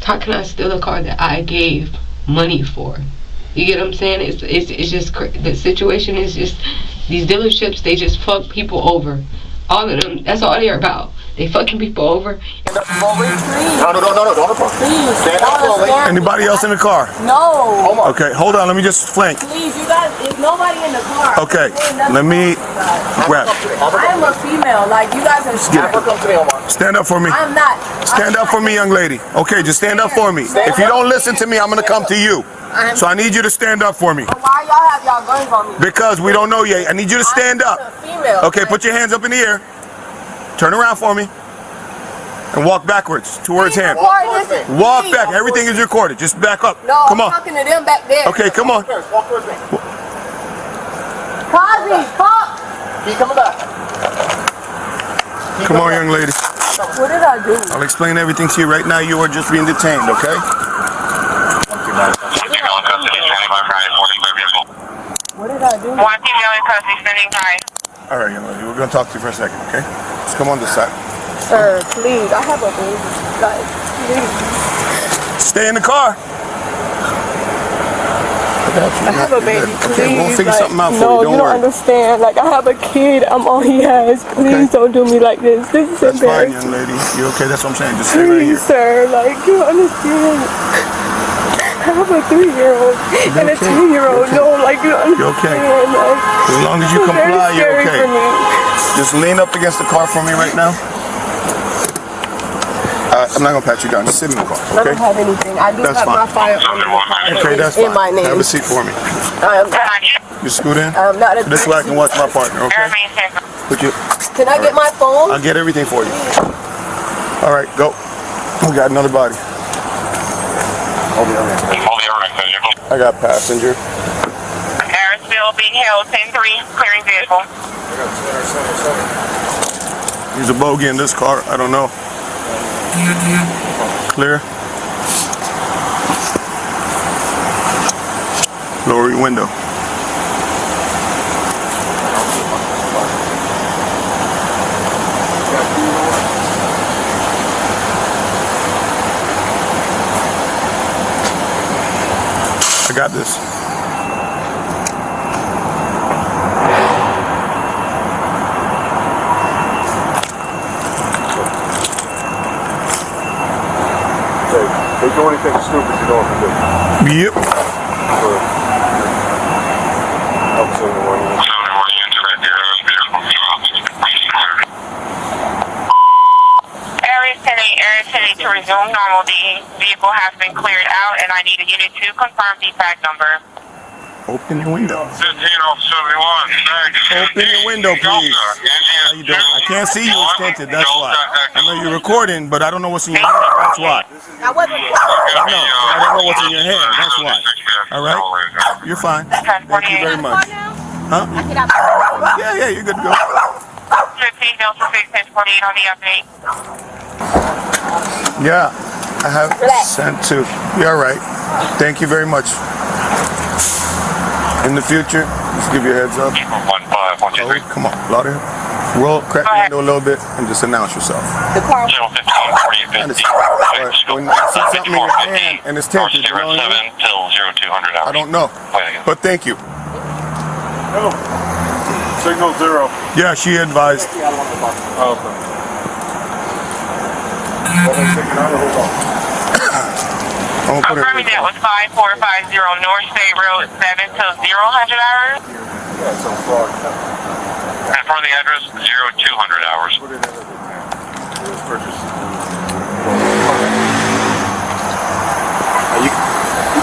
How can I steal a car that I gave money for? You get what I'm saying? It's just the situation is just these dealerships. They just fuck people over. All of them. That's all they're about. They fucking people over. No, don't approach. Please. Stand up slowly. Anybody else in the car? No. Okay, hold on. Let me just flank. Please, you guys, there's nobody in the car. Okay, let me grab. I am a female. Like, you guys are Stand up for me. I'm not. Stand up for me, young lady. Okay, just stand up for me. If you don't listen to me, I'm going to come to you. So I need you to stand up for me. Why y'all have y'all guns on me? Because we don't know yet. I need you to stand up. Okay, put your hands up in the air. Turn around for me. And walk backwards towards him. Walk back. Everything is recorded. Just back up. No, come on. I'm talking to them back there. Okay, come on. Walk towards me. Cosby, come. Keep coming back. Come on, young lady. What did I do? I'll explain everything to you right now. You are just being detained, okay? What did I do? One female in custody, standing by. All right, young lady. We're going to talk to you for a second, okay? Just come on this side. Sir, please. I have a baby. Like, please. Stay in the car. I have a baby. Please. Okay, we'll figure something out for no, you. Don't you worry. don't understand. Like, I have a kid. I'm all he has. Please don't do me like this. This is That's fine, embarrassing. young lady. You okay? That's what I'm saying. Just stay right Please, here. sir. Like, you understand. I have a 3-year-old and a 2-year-old. No, like, you understand. You're okay. Like, As long as you it's very comply, you're scary okay. for me. Just lean up against the car for me right now. I'm not going to pat you down. Just sit in the car, I okay? don't have anything. I do That's have fine. my firearm Okay, that's in fine. my name. Have a seat for me. I am You scoot in? not a This way I can watch my partner, okay? Put you. Can I get my phone? I'll get everything for you. All right, go. We got another body. I got passenger. Harrisville being held 10-3, clearing vehicle. There's a bogey in this car. I don't know. Clear. Lower your window. I got this. They do anything stupid you know what to do. Yep. Area 10 to resume normal. The vehicle has been cleared out, and I need a unit to confirm the tag number. Open your window. 1571. Open your window, please. How you doing? I can't see you. It's tinted. That's why. I know you're recording, but I don't know what's in your hand. That's why. I wasn't. I don't know what's in your hand. That's why. All right? You're fine. Thank you very much. Huh? Yeah, you're good to go. 15 Delta 6 1048 on the update. Yeah, I have sent to. You're all right. Thank you very much. In the future, just give you a heads up. Oh, come on, Lauderdale. Roll, crack the window a little bit, and just announce yourself. The car. When you see something in your hand and it's tinted, you know what I mean? I don't know, but thank you. Hello. Signal 0. Yeah, she advised. Oh, okay. I'm gonna put Confirming that was 5450 North State Road 7 till 0 100 hours. Yeah, so far. Confirm the address 0200 hours. Put it in it was purchased. You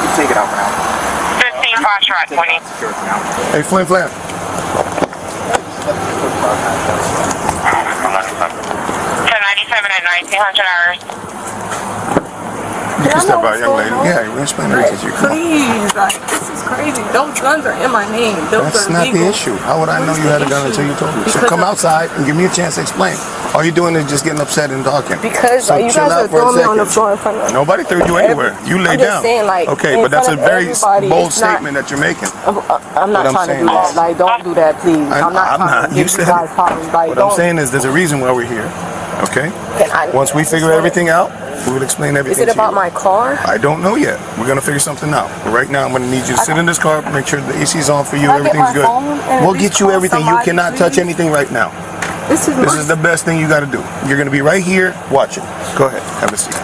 can take it out for now. 15 Foxtrot 20. Hey, Flim Flam. 1097 at 1900 hours. You can step out, young lady. Yeah, we're explaining everything to you. Come on. Please, like, this is crazy. Those guns are in my name. Those That's are not legal. the issue. How would I know you had a gun until you told me? So come outside and give me a chance to explain. All you're doing is just getting upset and talking. Because So you chill guys out are for a throwing me on the second. floor in front of Nobody threw you anywhere. You lay I'm just down. saying, like, Okay, in but that's a front of very everybody, bold it's not- statement that you're making. I'm not What I'm trying to saying do that. is- Like, don't do that, please. I'm trying not. to You give said guys it. problems. Like, What I'm don't. saying is there's a reason why we're here. Okay? Can I- Once we figure everything out, We will explain everything. Is it about my car? I don't know yet. We're gonna figure something out. Right now, I'm gonna need you to sit in this car, make sure the AC's on for you. Everything's good. We'll get you everything. You cannot touch anything right now. This is the best thing you got to do. You're gonna be right here. Watch it. Go ahead. Have a seat.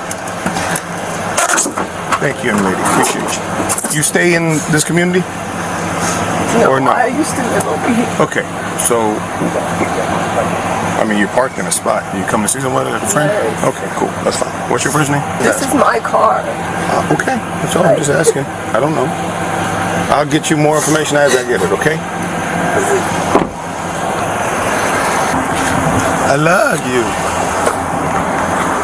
Thank you, young lady. Appreciate you. You stay in this community? No, or not? I used to live over here. Okay, so I mean, you parked in a spot. You come to see someone, a friend? Yes. Okay, cool. That's fine. What's your first name? This is my car. Okay, that's all. I'm just asking. I don't know. I'll get you more information as I get it. Okay. I love you.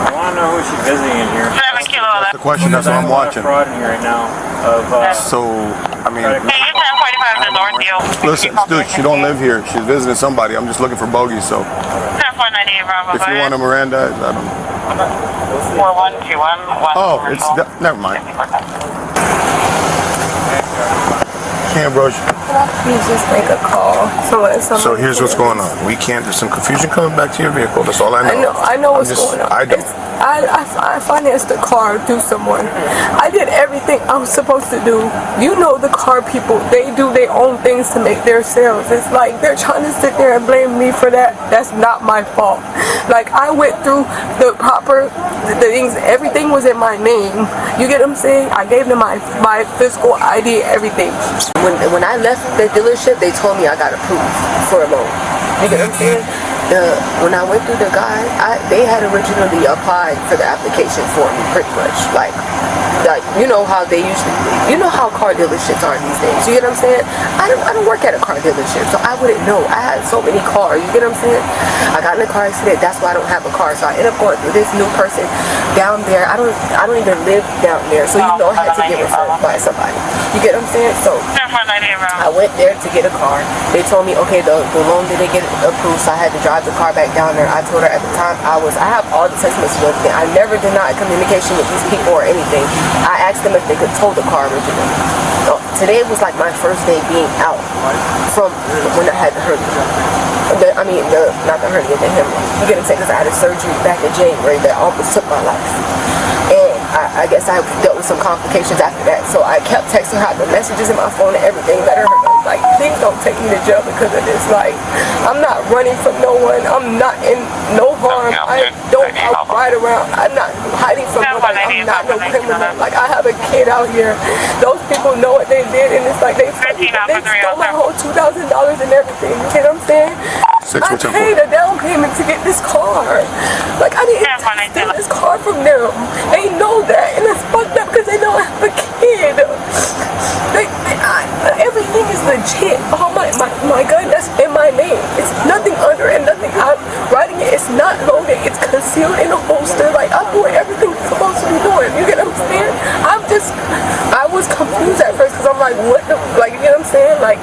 I want to know who she's visiting in here. That's the question. That's what I'm watching. Fraud in here right now. So, I mean, Hey, you 1045 to Lauderdale. listen, dude, she don't live here. She's visiting somebody. I'm just looking for bogeys. So, 1049 Bravo. if you want a Miranda, I don't know. 4121. Oh, it's never mind. Can't, bro. Please just make a call. So here's what's going on. We can't. There's some confusion coming back to your vehicle. That's all I know. I know what's going on. I don't. I financed the car through someone. I did everything I was supposed to do. You know the car people, they do their own things to make their sales. It's like they're trying to sit there and blame me for that. That's not my fault. Like, I went through the proper things. Everything was in my name. You get what I'm saying? I gave them my physical ID, everything. When I left the dealership, they told me I got approved for a loan. You get what I'm saying? When I went through the guy, they had originally applied for the application for me, pretty much. Like you know how they usually, you know how car dealerships are these days. You get what I'm saying? I don't work at a car dealership, so I wouldn't know. I had so many cars. You get what I'm saying? I got in a car accident. That's why I don't have a car. So I ended up going through this new person down there. I don't even live down there, so you know I had to get referred by somebody. You get what I'm saying? So I went there to get a car. They told me, okay, the loan didn't get approved, so I had to drive the car back down there. I told her at the time I have all the text messages and everything. I never denied communication with these people or anything. I asked them if they could tow the car originally. So today was like my first day being out from when I had the hernia. Not the hernia, the hemorrhoid. You get what I'm saying? Because I had a surgery back in January that almost took my life. And I guess I dealt with some complications after that. So I kept texting her the messages in my phone and everything, letting her know, like, please don't take me to jail because of this. Like, I'm not running from no one. I'm not in no harm. I ride around. I'm not hiding from nobody. I'm not no criminal. Like, I have a kid out here. Those people know what they did, and it's like they stole my whole $2,000 and everything. You know what I'm saying? I paid a down payment to get this car. Like, I didn't steal this car from them. They know that, and it's fucked up because they know I have a kid. Everything is legit. Oh my gun, that's in my name. It's nothing under it, nothing I'm writing it. It's not loaded. It's concealed in a holster. Like, I'm doing everything I'm supposed to be doing. You get what I'm saying? I was confused at first because I'm like, what the, like, you get what I'm saying? Like,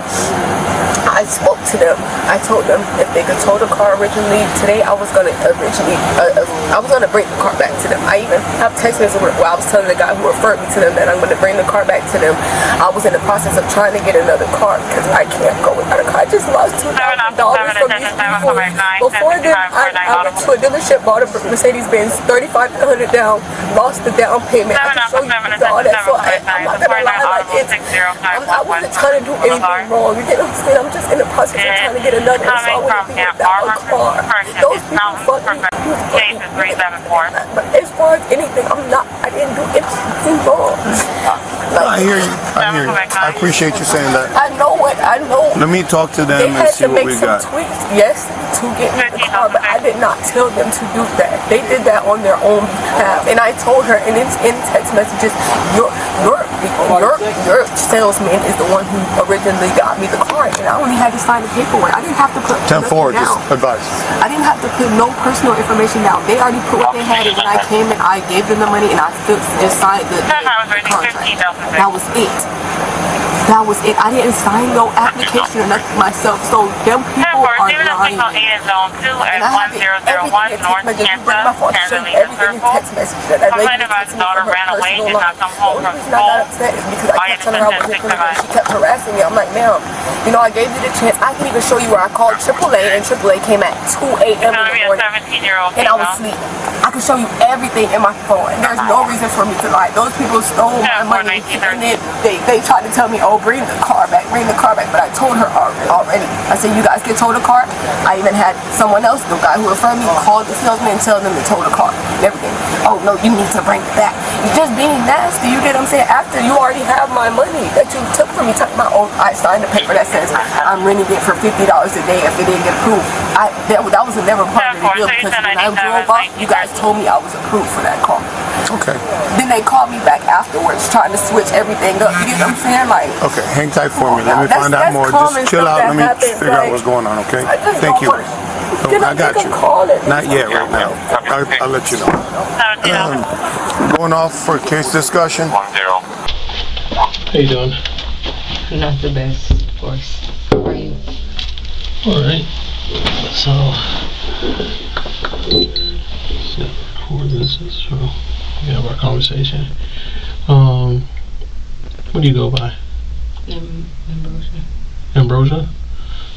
I spoke to them. I told them if they could tow the car originally. Today I was gonna bring the car back to them. I even have text messages where I was telling the guy who referred me to them that I'm gonna bring the car back to them. I was in the process of trying to get another car because I can't go without a car. I just lost $2,000 from these people. Before then, I went to a dealership, bought a Mercedes-Benz, $3,500 down, lost the down payment. I can show you all that. So I'm not gonna lie, like, I wasn't trying to do anything wrong. You get what I'm saying? I'm just in the process of trying to get another, so I wouldn't be without a car. Those people fucked me. But as far as anything, I didn't do anything wrong. I hear you. I appreciate you saying that. I know. Let me talk to them and see what we got. They had to make some tweaks, yes, to get me the car, but I did not tell them to do that. They did that on their own behalf. And I told her, and it's in text messages, your salesman is the one who originally got me the car, and I only had to sign the paperwork. I didn't have to put 10-4, just advice. I didn't have to put no personal information down. They already put what they had, and when I came in, I gave them the money, and I just signed the contract. That was it. I didn't sign no application or nothing myself. So them people are lying. And I have everything in text messages. You bring my phone, I show you everything in text messages that I later texted me from her personal line. The only reason I got upset is because I kept telling her I wasn't criminal. She kept harassing me. I'm like, ma'am, You know, I gave you the chance. I can even show you where I called AAA, and AAA came at 2 a.m. in the morning, and I was asleep. I can show you everything in my phone, and there's no reason for me to lie. Those people stole my money, and then they tried to tell me, oh, bring the car back, but I told her already. I said, you guys can tow the car. I even had someone else, the guy who referred me, called the salesman and tell them to tow the car and everything. Oh, no, you need to bring it back. You're just being nasty, you get what I'm saying? After you already have my money that you took from me, talking about, oh, I signed a paper that says I'm renting it for $50 a day if it didn't get approved. That was never part of the deal, because when I drove off, you guys told me I was approved for that car. Okay. Then they called me back afterwards trying to switch everything up. You get what I'm saying? Like, okay, hang tight for me. Let me find out more. Just chill out. Let me figure out what's going on, okay? Thank you. I got you. Not yet right now. I'll let you know. Going off for case discussion. 10. How you doing? Not the best, of course. How are you? Alright. So record this so we have our conversation. What do you go by? Ambrosia. Ambrosia?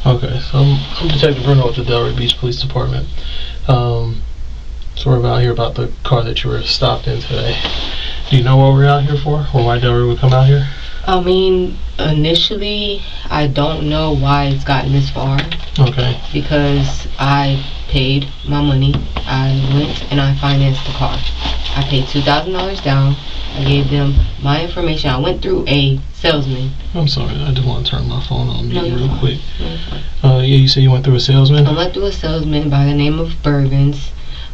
Okay, so I'm Detective Bruno with the Delray Beach Police Department. So we're out here about the car that you were stopped in today. Do you know what we're out here for, or why Delray would come out here? I mean, initially, I don't know why it's gotten this far. Okay. Because I paid my money. I went and I financed the car. I paid $2,000 down. I gave them my information. I went through a salesman. I'm sorry, I just want to turn my phone on mute real quick. No, yeah, you said you went through a salesman? I went through a salesman by the name of Bervins,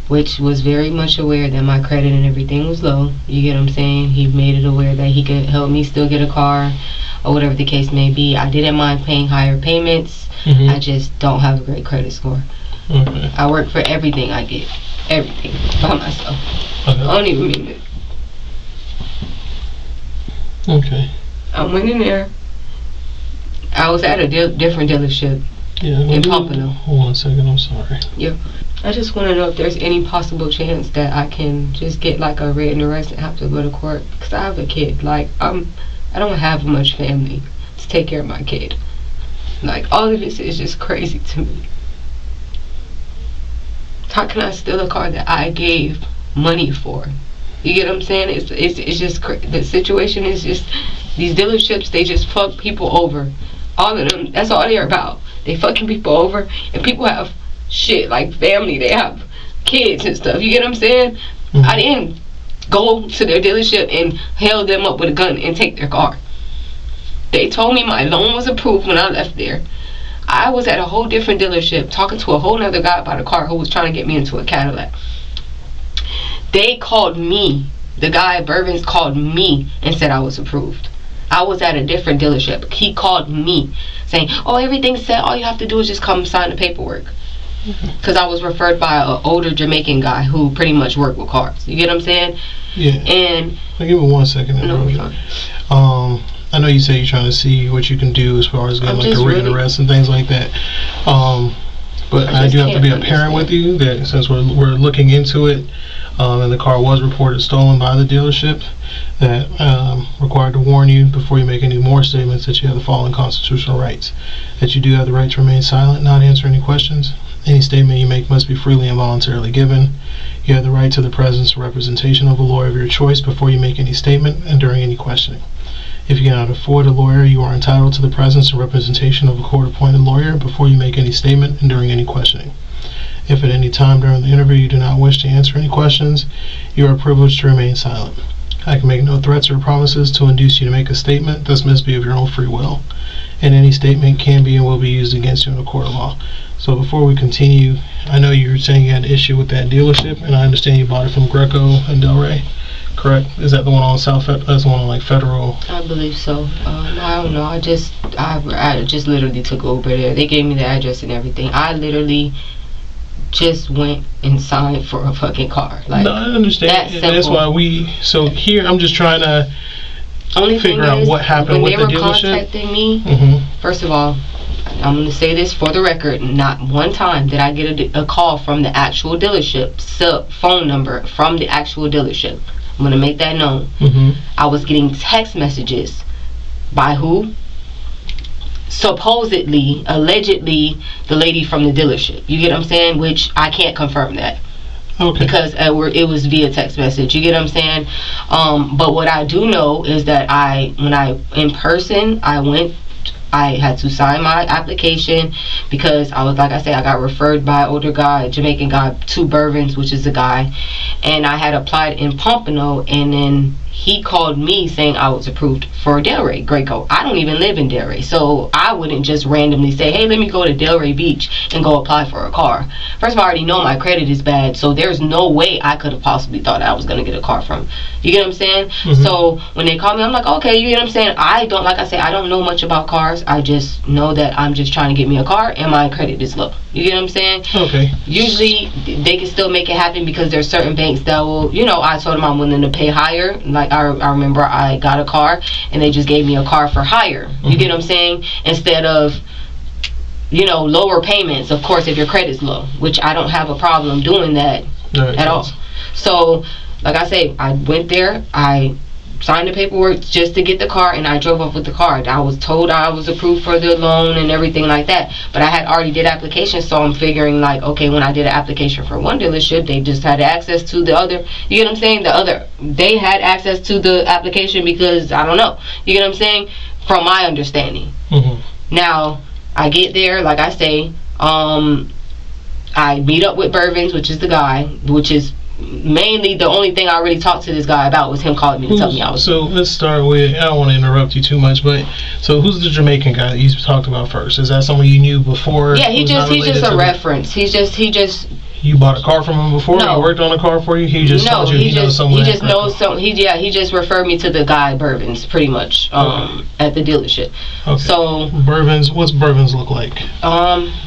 which was very much aware that my credit and everything was low. You get what I'm saying? He made it aware that he could help me still get a car, or whatever the case may be. I didn't mind paying higher payments. I just don't have a great credit score. Okay. I work for everything I get. Everything. By myself. Okay. I don't even mean it. Okay. I went in there. I was at a different dealership in Pompano. Hold on a second, I'm sorry. Yep. I just want to know if there's any possible chance that I can just get like a written arrest and have to go to court. Because I have a kid. Like, I don't have much family to take care of my kid. Like, all of this is just crazy to me. How can I steal a car that I gave money for? You get what I'm saying? It's just the situation is just, these dealerships, they just fuck people over. All of them, that's all they're about. They fucking people over, and people have shit like family. They have kids and stuff. You get what I'm saying? I didn't go to their dealership and held them up with a gun and take their car. They told me my loan was approved when I left there. I was at a whole different dealership talking to a whole nother guy about a car who was trying to get me into a Cadillac. They called me. The guy at Bourbon's called me and said I was approved. I was at a different dealership. He called me saying, oh, everything's set. All you have to do is just come sign the paperwork. Because I was referred by an older Jamaican guy who pretty much worked with cars. You get what I'm saying? Yeah. And I'll give it 1 second. I know you say you're trying to see what you can do as far as getting like a written arrest and things like that. But I do have to be a parent with you that since we're looking into it, and the car was reported stolen by the dealership, that required to warn you before you make any more statements that you have the following constitutional rights. That you do have the right to remain silent, not answer any questions. Any statement you make must be freely and voluntarily given. You have the right to the presence or representation of a lawyer of your choice before you make any statement and during any questioning. If you cannot afford a lawyer, you are entitled to the presence and representation of a court-appointed lawyer before you make any statement and during any questioning. If at any time during the interview you do not wish to answer any questions, you are privileged to remain silent. I can make no threats or promises to induce you to make a statement. This must be of your own free will, and any statement can be and will be used against you in a court of law. So before we continue, I know you were saying you had an issue with that dealership, and I understand you bought it from Greco and Delray. Correct? Is that the one on South? That's the one on like Federal? I believe so. I don't know. I just literally took over there. They gave me the address and everything. I literally just went and signed for a fucking car. Like, no, I understand. That's why so here I'm just trying to figure out what happened with the dealership. When they were contacting me, first of all, I'm going to say this for the record, not one time did I get a call from the actual dealership, phone number from the actual dealership. I'm going to make that known. I was getting text messages by who? supposedly, allegedly, the lady from the dealership. You get what I'm saying? Which I can't confirm that. Okay. Because it was via text message. You get what I'm saying? But what I do know is that when I in person, I had to sign my application because I was, like I said, I got referred by an older guy, a Jamaican guy, to Bourbons, which is the guy, and I had applied in Pompano, and then he called me saying I was approved for Delray, Great Coat. I don't even live in Delray, so I wouldn't just randomly say, hey, let me go to Delray Beach and go apply for a car. First of all, I already know my credit is bad, so there's no way I could have possibly thought I was going to get a car from. You get what I'm saying? Mm-hmm. So when they call me, I'm like, okay, you get what I'm saying? I don't know much about cars. I just know that I'm just trying to get me a car and my credit is low. You get what I'm saying? Okay. Usually they can still make it happen because there's certain banks that will, I told them I'm willing to pay higher. Like I remember I got a car and they just gave me a car for higher. You mm-hmm. get what I'm saying? Instead of, lower payments, of course, if your credit's low, which I don't have a problem doing that at all. So, like I say, I went there, I signed the paperwork just to get the car, and I drove off with the car. I was told I was approved for the loan and everything like that, but I had already did applications, so I'm figuring like, okay, when I did an application for one dealership, they just had access to the other. You get what I'm saying? They had access to the application because, I don't know. You get what I'm saying? From my understanding. Mm-hmm. Now, I get there, like I say, I meet up with Bourbons, which is the guy, which is mainly the only thing I really talked to this guy about was him calling me to tell me I was. So let's start with, I don't want to interrupt you too much, but so who's the Jamaican guy that you talked about first? Is that someone you knew before? Yeah, he's just a reference. He just You bought a car from him before? No. He worked on a car for you? He just told you he knows someone. He just referred me to the guy Bourbons pretty much at the dealership. Okay. So Bourbons, what's Bourbons look like?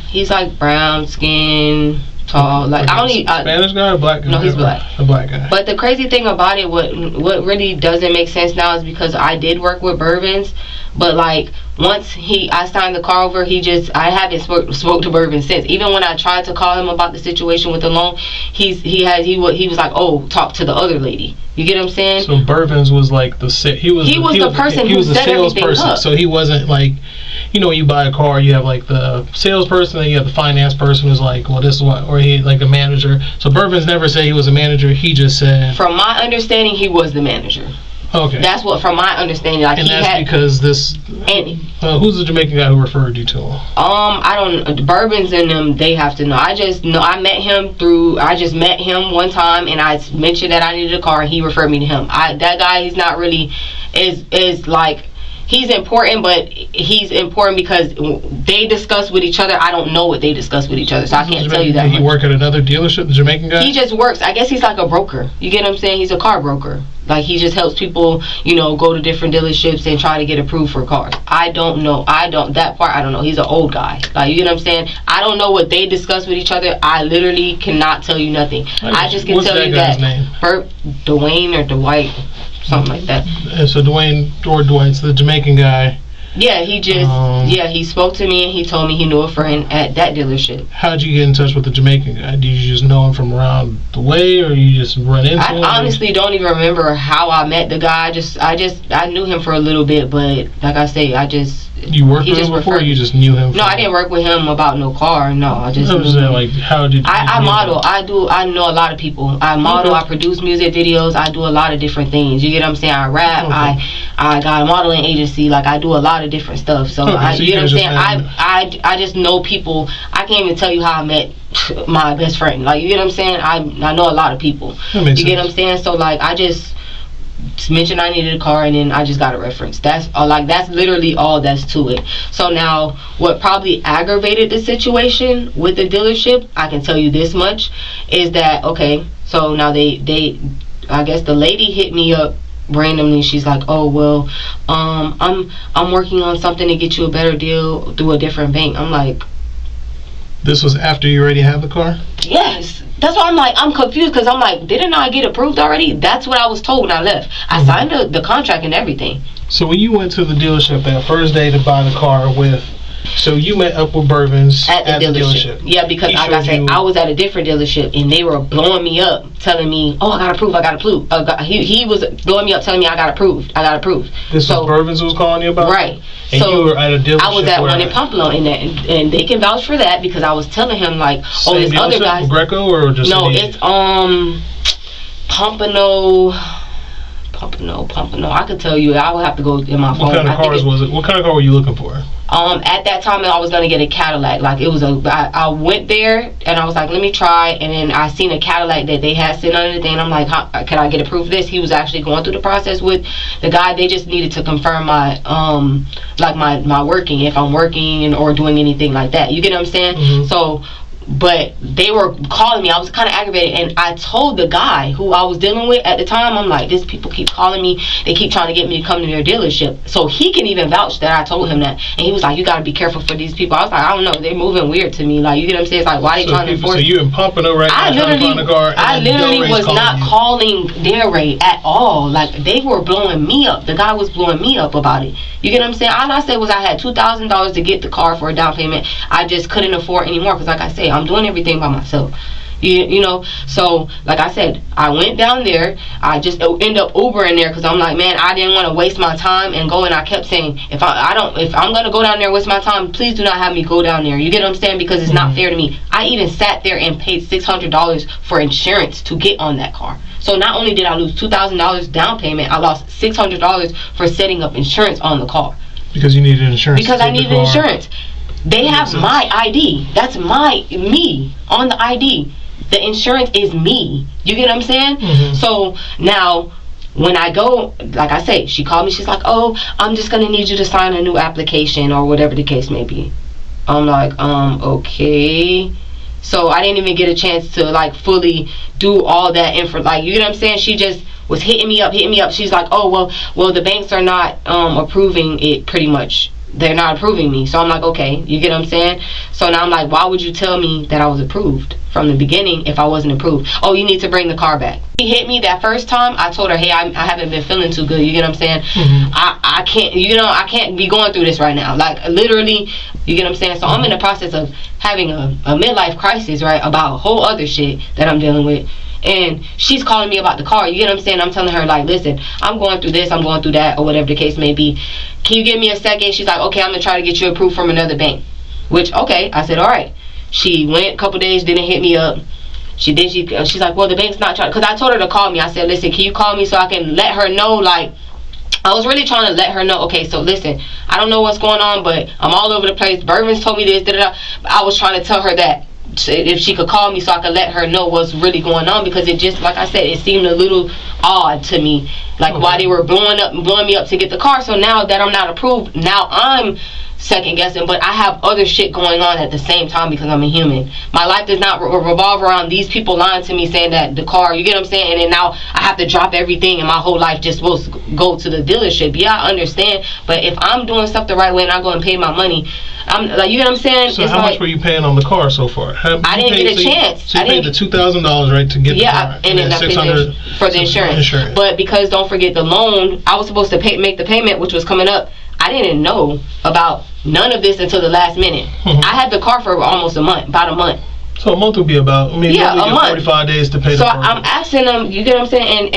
He's like brown skin, tall, like Spanish guy or black guy? No, he's black. A black guy. But the crazy thing about it, what really doesn't make sense now is because I did work with Bourbons, but like once I signed the car over, I haven't spoke to Bourbon since. Even when I tried to call him about the situation with the loan, he was like, oh, talk to the other lady. You get what I'm saying? So Bourbons was like the person who set everything up. So he wasn't like, when you buy a car, you have like the salesperson, and you have the finance person who's like, well, this is what, or he like a manager. So Bourbons never said he was a manager. He just said. From my understanding, he was the manager. Okay. That's what, from my understanding, like and that's because this. Who's the Jamaican guy who referred you to him? I don't. Bourbons and them, they have to know. I just know I met him one time, and I mentioned that I needed a car, and he referred me to him. That guy, he's not really is like. He's important, but he's important because they discuss with each other. I don't know what they discuss with each other, so I can't tell you that. Did he work at another dealership, the Jamaican guy? He just works. I guess he's like a broker. You get what I'm saying? He's a car broker. Like, he just helps people, go to different dealerships and try to get approved for cars. I don't know. That part, I don't know. He's an old guy. Like, you get what I'm saying? I don't know what they discuss with each other. I literally cannot tell you nothing. I just can tell you that. Dwayne or Dwight. Something like that. And so Dwight's the Jamaican guy. Yeah, he spoke to me and he told me he knew a friend at that dealership. How'd you get in touch with the Jamaican guy? Do you just know him from around the way, or you just run into him? I honestly don't even remember how I met the guy. I knew him for a little bit, but like I say, You worked with him before, or you just knew him? No, I didn't work with him about no car. No, I just. Like, how did you? I model. I know a lot of people. I model. Okay. I produce music videos. I do a lot of different things. You get what I'm saying? I rap. Okay. I got a modeling agency. Like, I do a lot of different stuff. So, you get what I'm saying? I just know people. I can't even tell you how I met my best friend. Like, you get what I'm saying? I know a lot of people. You get what I'm saying? So, like, I just mentioned I needed a car, and then I just got a reference. That's literally all that's to it. So now, what probably aggravated the situation with the dealership, I can tell you this much, is that, okay, so now they I guess the lady hit me up randomly. She's like, oh, well, I'm working on something to get you a better deal through a different bank. I'm like, this was after you already have the car? Yes. That's why I'm confused, because I'm like, didn't I get approved already? That's what I was told when I left. I signed the contract and everything. So when you went to the dealership that first day to buy the car with So you met up with Bourbons at the dealership. Yeah, because like I said, I was at a different dealership and they were blowing me up, telling me, "Oh, I got approved. He was blowing me up, telling me I got approved. This was Bourbons who was calling you about, right? And so you were at a dealership. I was at one in Pompano, and they can vouch for that because I was telling him like, "Oh, this other guy." Greco or just no, it's Pompano. I could tell you. I would have to go in my phone. What kind of cars was it? What kind of car were you looking for? At that time, I was gonna get a Cadillac. Like it was I went there and I was like, let me try. And then I seen a Cadillac that they had sitting under the thing. And I'm like, can I get approved for this? He was actually going through the process with the guy. They just needed to confirm my my working, if I'm working or doing anything like that. You get what I'm saying? Mm-hmm. So. But they were calling me. I was kind of aggravated, and I told the guy who I was dealing with at the time, I'm like, these people keep calling me. They keep trying to get me to come to their dealership. So he can even vouch that I told him that. And he was like, you got to be careful for these people. I was like, I don't know. They're moving weird to me. Like, you get what I'm saying? It's like, why are they trying to force? So you in Pompano right now trying to find a car? I literally was not calling their rate at all. Like, they were blowing me up. The guy was blowing me up about it. You get what I'm saying? All I said was I had $2,000 to get the car for a down payment. I just couldn't afford anymore because, like I say, I'm doing everything by myself. You know, so like I said, I went down there. I just end up Ubering there because I'm like, man, I didn't want to waste my time and go. And I kept saying, if I'm gonna go down there and waste my time, please do not have me go down there. You get what I'm saying? Because it's not fair to me. I even sat there and paid $600 for insurance to get on that car. So not only did I lose $2,000 down payment, I lost $600 for setting up insurance on the car. Because you needed insurance. Because I needed insurance. They have my ID. That's me on the ID. The insurance is me. You get what I'm saying? Mm-hmm. So now when I go, like I say, she called me. She's like, oh, I'm just going to need you to sign a new application or whatever the case may be. I'm like, okay. So I didn't even get a chance to like fully do all that info. Like, you get what I'm saying? She just was hitting me up. She's like, oh, well, the banks are not approving it pretty much. They're not approving me. So I'm like, okay, you get what I'm saying? So now I'm like, why would you tell me that I was approved from the beginning if I wasn't approved? Oh, you need to bring the car back. She hit me that first time. I told her, hey, I haven't been feeling too good. You get what I'm saying? Mm-hmm. I can't be going through this right now. Like, literally, you get what I'm saying? So I'm in the process of having a midlife crisis, right, about a whole other shit that I'm dealing with. And she's calling me about the car. You get what I'm saying? I'm telling her, like, listen, I'm going through this, I'm going through that, or whatever the case may be. Can you give me a second? She's like, okay, I'm going to try to get you approved from another bank. Which, okay, I said, all right. She went a couple days, didn't hit me up. She's like, well, the bank's not trying. Because I told her to call me. I said, listen, can you call me so I can let her know, like, I was really trying to let her know, okay, so listen, I don't know what's going on, but I'm all over the place. Bourbons told me this, da-da-da. I was trying to tell her that if she could call me so I could let her know what's really going on, because it just, like I said, it seemed a little odd to me, like why they were blowing me up to get the car. So now that I'm not approved, now I'm second guessing, but I have other shit going on at the same time because I'm a human. My life does not revolve around these people lying to me saying that the car, you get what I'm saying, and then now I have to drop everything and my whole life just supposed to go to the dealership. Yeah, I understand, but if I'm doing stuff the right way and I go and pay my money, I'm like, you get what I'm saying? So how much were you paying on the car so far? I didn't get a chance. So you paid the $2,000, right, to get the car? Yeah, and then $600 for the insurance. But because, don't forget, the loan, I was supposed to make the payment, which was coming up. I didn't know about none of this until the last minute. Mm-hmm. I had the car for almost about a month. So a month would be about, a month. 45 days to pay the car. So I'm asking them, you get what I'm saying?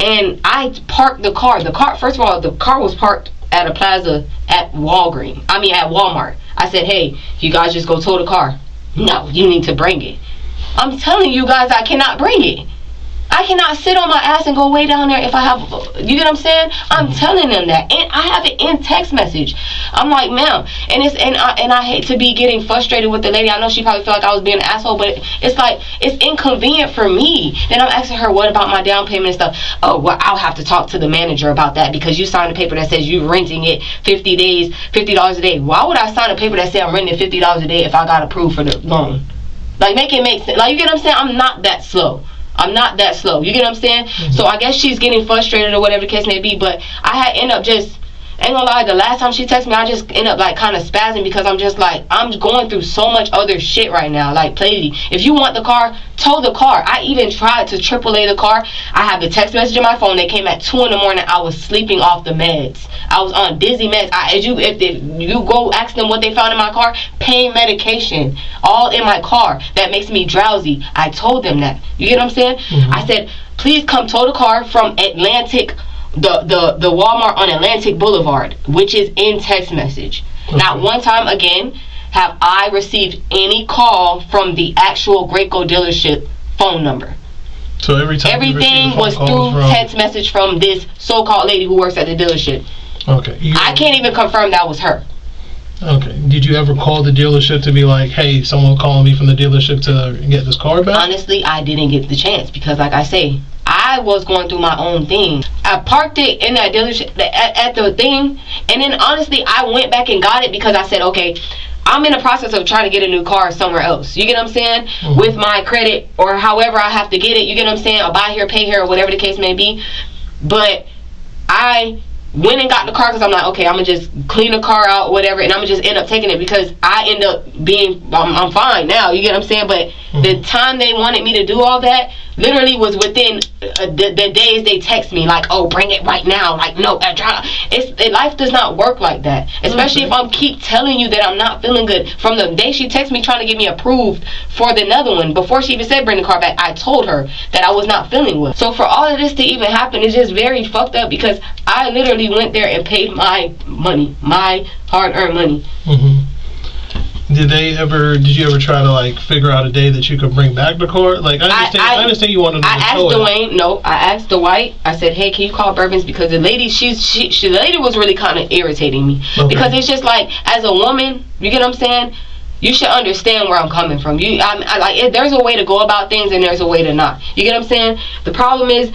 And I parked the car. The car, first of all, the car was parked at a plaza at Walmart. I said, hey, you guys just go tow the car. No, you need to bring it. I'm telling you guys, I cannot bring it. I cannot sit on my ass and go way down there if I have, you get what I'm saying? I'm telling them that, and I have it in text message. I'm like, ma'am, and I hate to be getting frustrated with the lady. I know she probably felt like I was being an asshole, but it's like, it's inconvenient for me. Then I'm asking her, what about my down payment and stuff? Oh, well, I'll have to talk to the manager about that because you signed a paper that says you're renting it 50 days, $50 a day. Why would I sign a paper that says I'm renting $50 a day if I got approved for the loan? Like, make it make sense. Like, you get what I'm saying? I'm not that slow. You get what I'm saying? Mm-hmm. So I guess she's getting frustrated or whatever the case may be, but I had end up just Ain't gonna lie, the last time she texted me, I just end up like kind of spazzing because I'm just like, I'm going through so much other shit right now. Like, lady, if you want the car, tow the car. I even tried to AAA the car. I have the text message in my phone. They came at 2 in the morning. I was sleeping off the meds. I was on dizzy meds. If you go ask them what they found in my car, pain medication, all in my car that makes me drowsy. I told them that. You get what I'm saying? I said, please come tow the car from Atlantic. The Walmart on Atlantic Boulevard, which is in text message. Okay. Not one time again have I received any call from the actual Graco dealership phone number. So everything was through text message from this so-called lady who works at the dealership. Okay. I can't even confirm that was her. Okay. Did you ever call the dealership to be like, hey, someone calling me from the dealership to get this car back? Honestly, I didn't get the chance because, like I say, I was going through my own thing. I parked it in that dealership at the thing, and then honestly, I went back and got it because I said, okay, I'm in the process of trying to get a new car somewhere else. You get what I'm saying? With my credit or however I have to get it. You get what I'm saying? I'll buy here, pay here, or whatever the case may be. But I went and got the car because I'm like, okay, I'm gonna just clean the car out, whatever, and I'm gonna just end up taking it because I end up being, I'm fine now. You get what I'm saying? But the time they wanted me to do all that literally was within the days they text me like, oh, bring it right now. Like, no, life does not work like that. Especially if I'm keep telling you that I'm not feeling good. From the day she texted me trying to get me approved for the other one, before she even said bring the car back, I told her that I was not feeling well. So for all of this to even happen is just very fucked up because I literally went there and paid my money, my hard-earned money. Did you ever try to like figure out a day that you could bring back the car? Like I understand you wanted to I asked Dwayne. No, I asked Dwight. I said, hey, can you call Bourbon's because the lady, the lady was really kind of irritating me because it's just like, as a woman, you get what I'm saying? You should understand where I'm coming from. There's a way to go about things and there's a way to not. You get what I'm saying? The problem is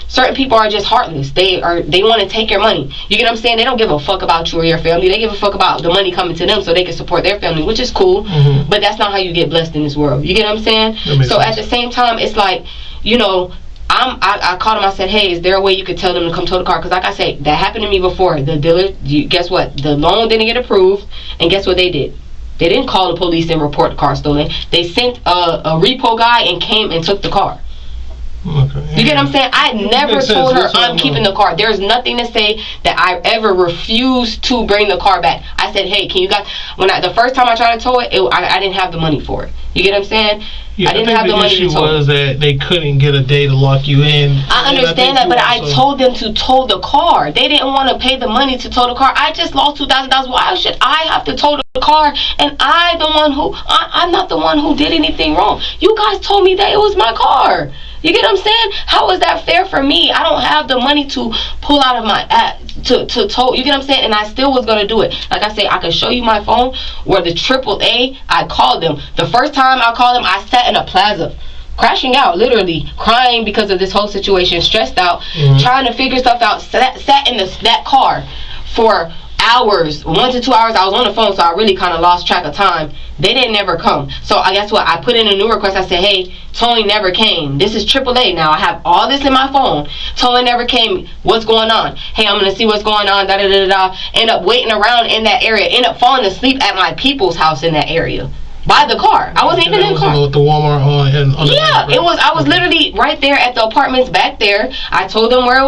certain people are just heartless. They want to take your money. You get what I'm saying? They don't give a fuck about you or your family. They give a fuck about the money coming to them so they can support their family, which is cool. But that's not how you get blessed in this world. You get what I'm saying? So at the same time, it's like, you know, I called him. I said, hey, is there a way you could tell them to come tow the car? Because like I said, that happened to me before. The dealer, guess what? The loan didn't get approved, and guess what they did? They didn't call the police and report the car stolen. They sent a repo guy and came and took the car. Okay. You get what I'm saying? I never told her I'm keeping the car. There's nothing to say that I ever refused to bring the car back. I said, hey, can you guys, the first time I tried to tow it, I didn't have the money for it. You get what I'm saying? Yeah, I didn't have the money to tow it. The issue was that they couldn't get a day to lock you in. I understand that, but I told them to tow the car. They didn't want to pay the money to tow the car. I just lost $2,000. Why should I have to tow the car? And I'm not the one who did anything wrong. You guys told me that it was my car. You get what I'm saying? How is that fair for me? I don't have the money to pull out of my to tow. You get what I'm saying? And I still was gonna do it. Like I say, I can show you my phone where the AAA, I called them. The first time I called them, I sat in a plaza, crashing out, literally crying because of this whole situation, stressed out, trying to figure stuff out. Sat in that car for hours, 1 to 2 hours. I was on the phone, so I really kind of lost track of time. They didn't never come. So I guess what? I put in a new request. I said, hey, towing never came. This is AAA now. I have all this in my phone. Towing never came. What's going on? Hey, I'm going to see what's going on. Da da da da. End up waiting around in that area. End up falling asleep at my people's house in that area. By the car. I wasn't even in the car. The Walmart yeah, it was. I was literally right there at the apartments back there. I told them where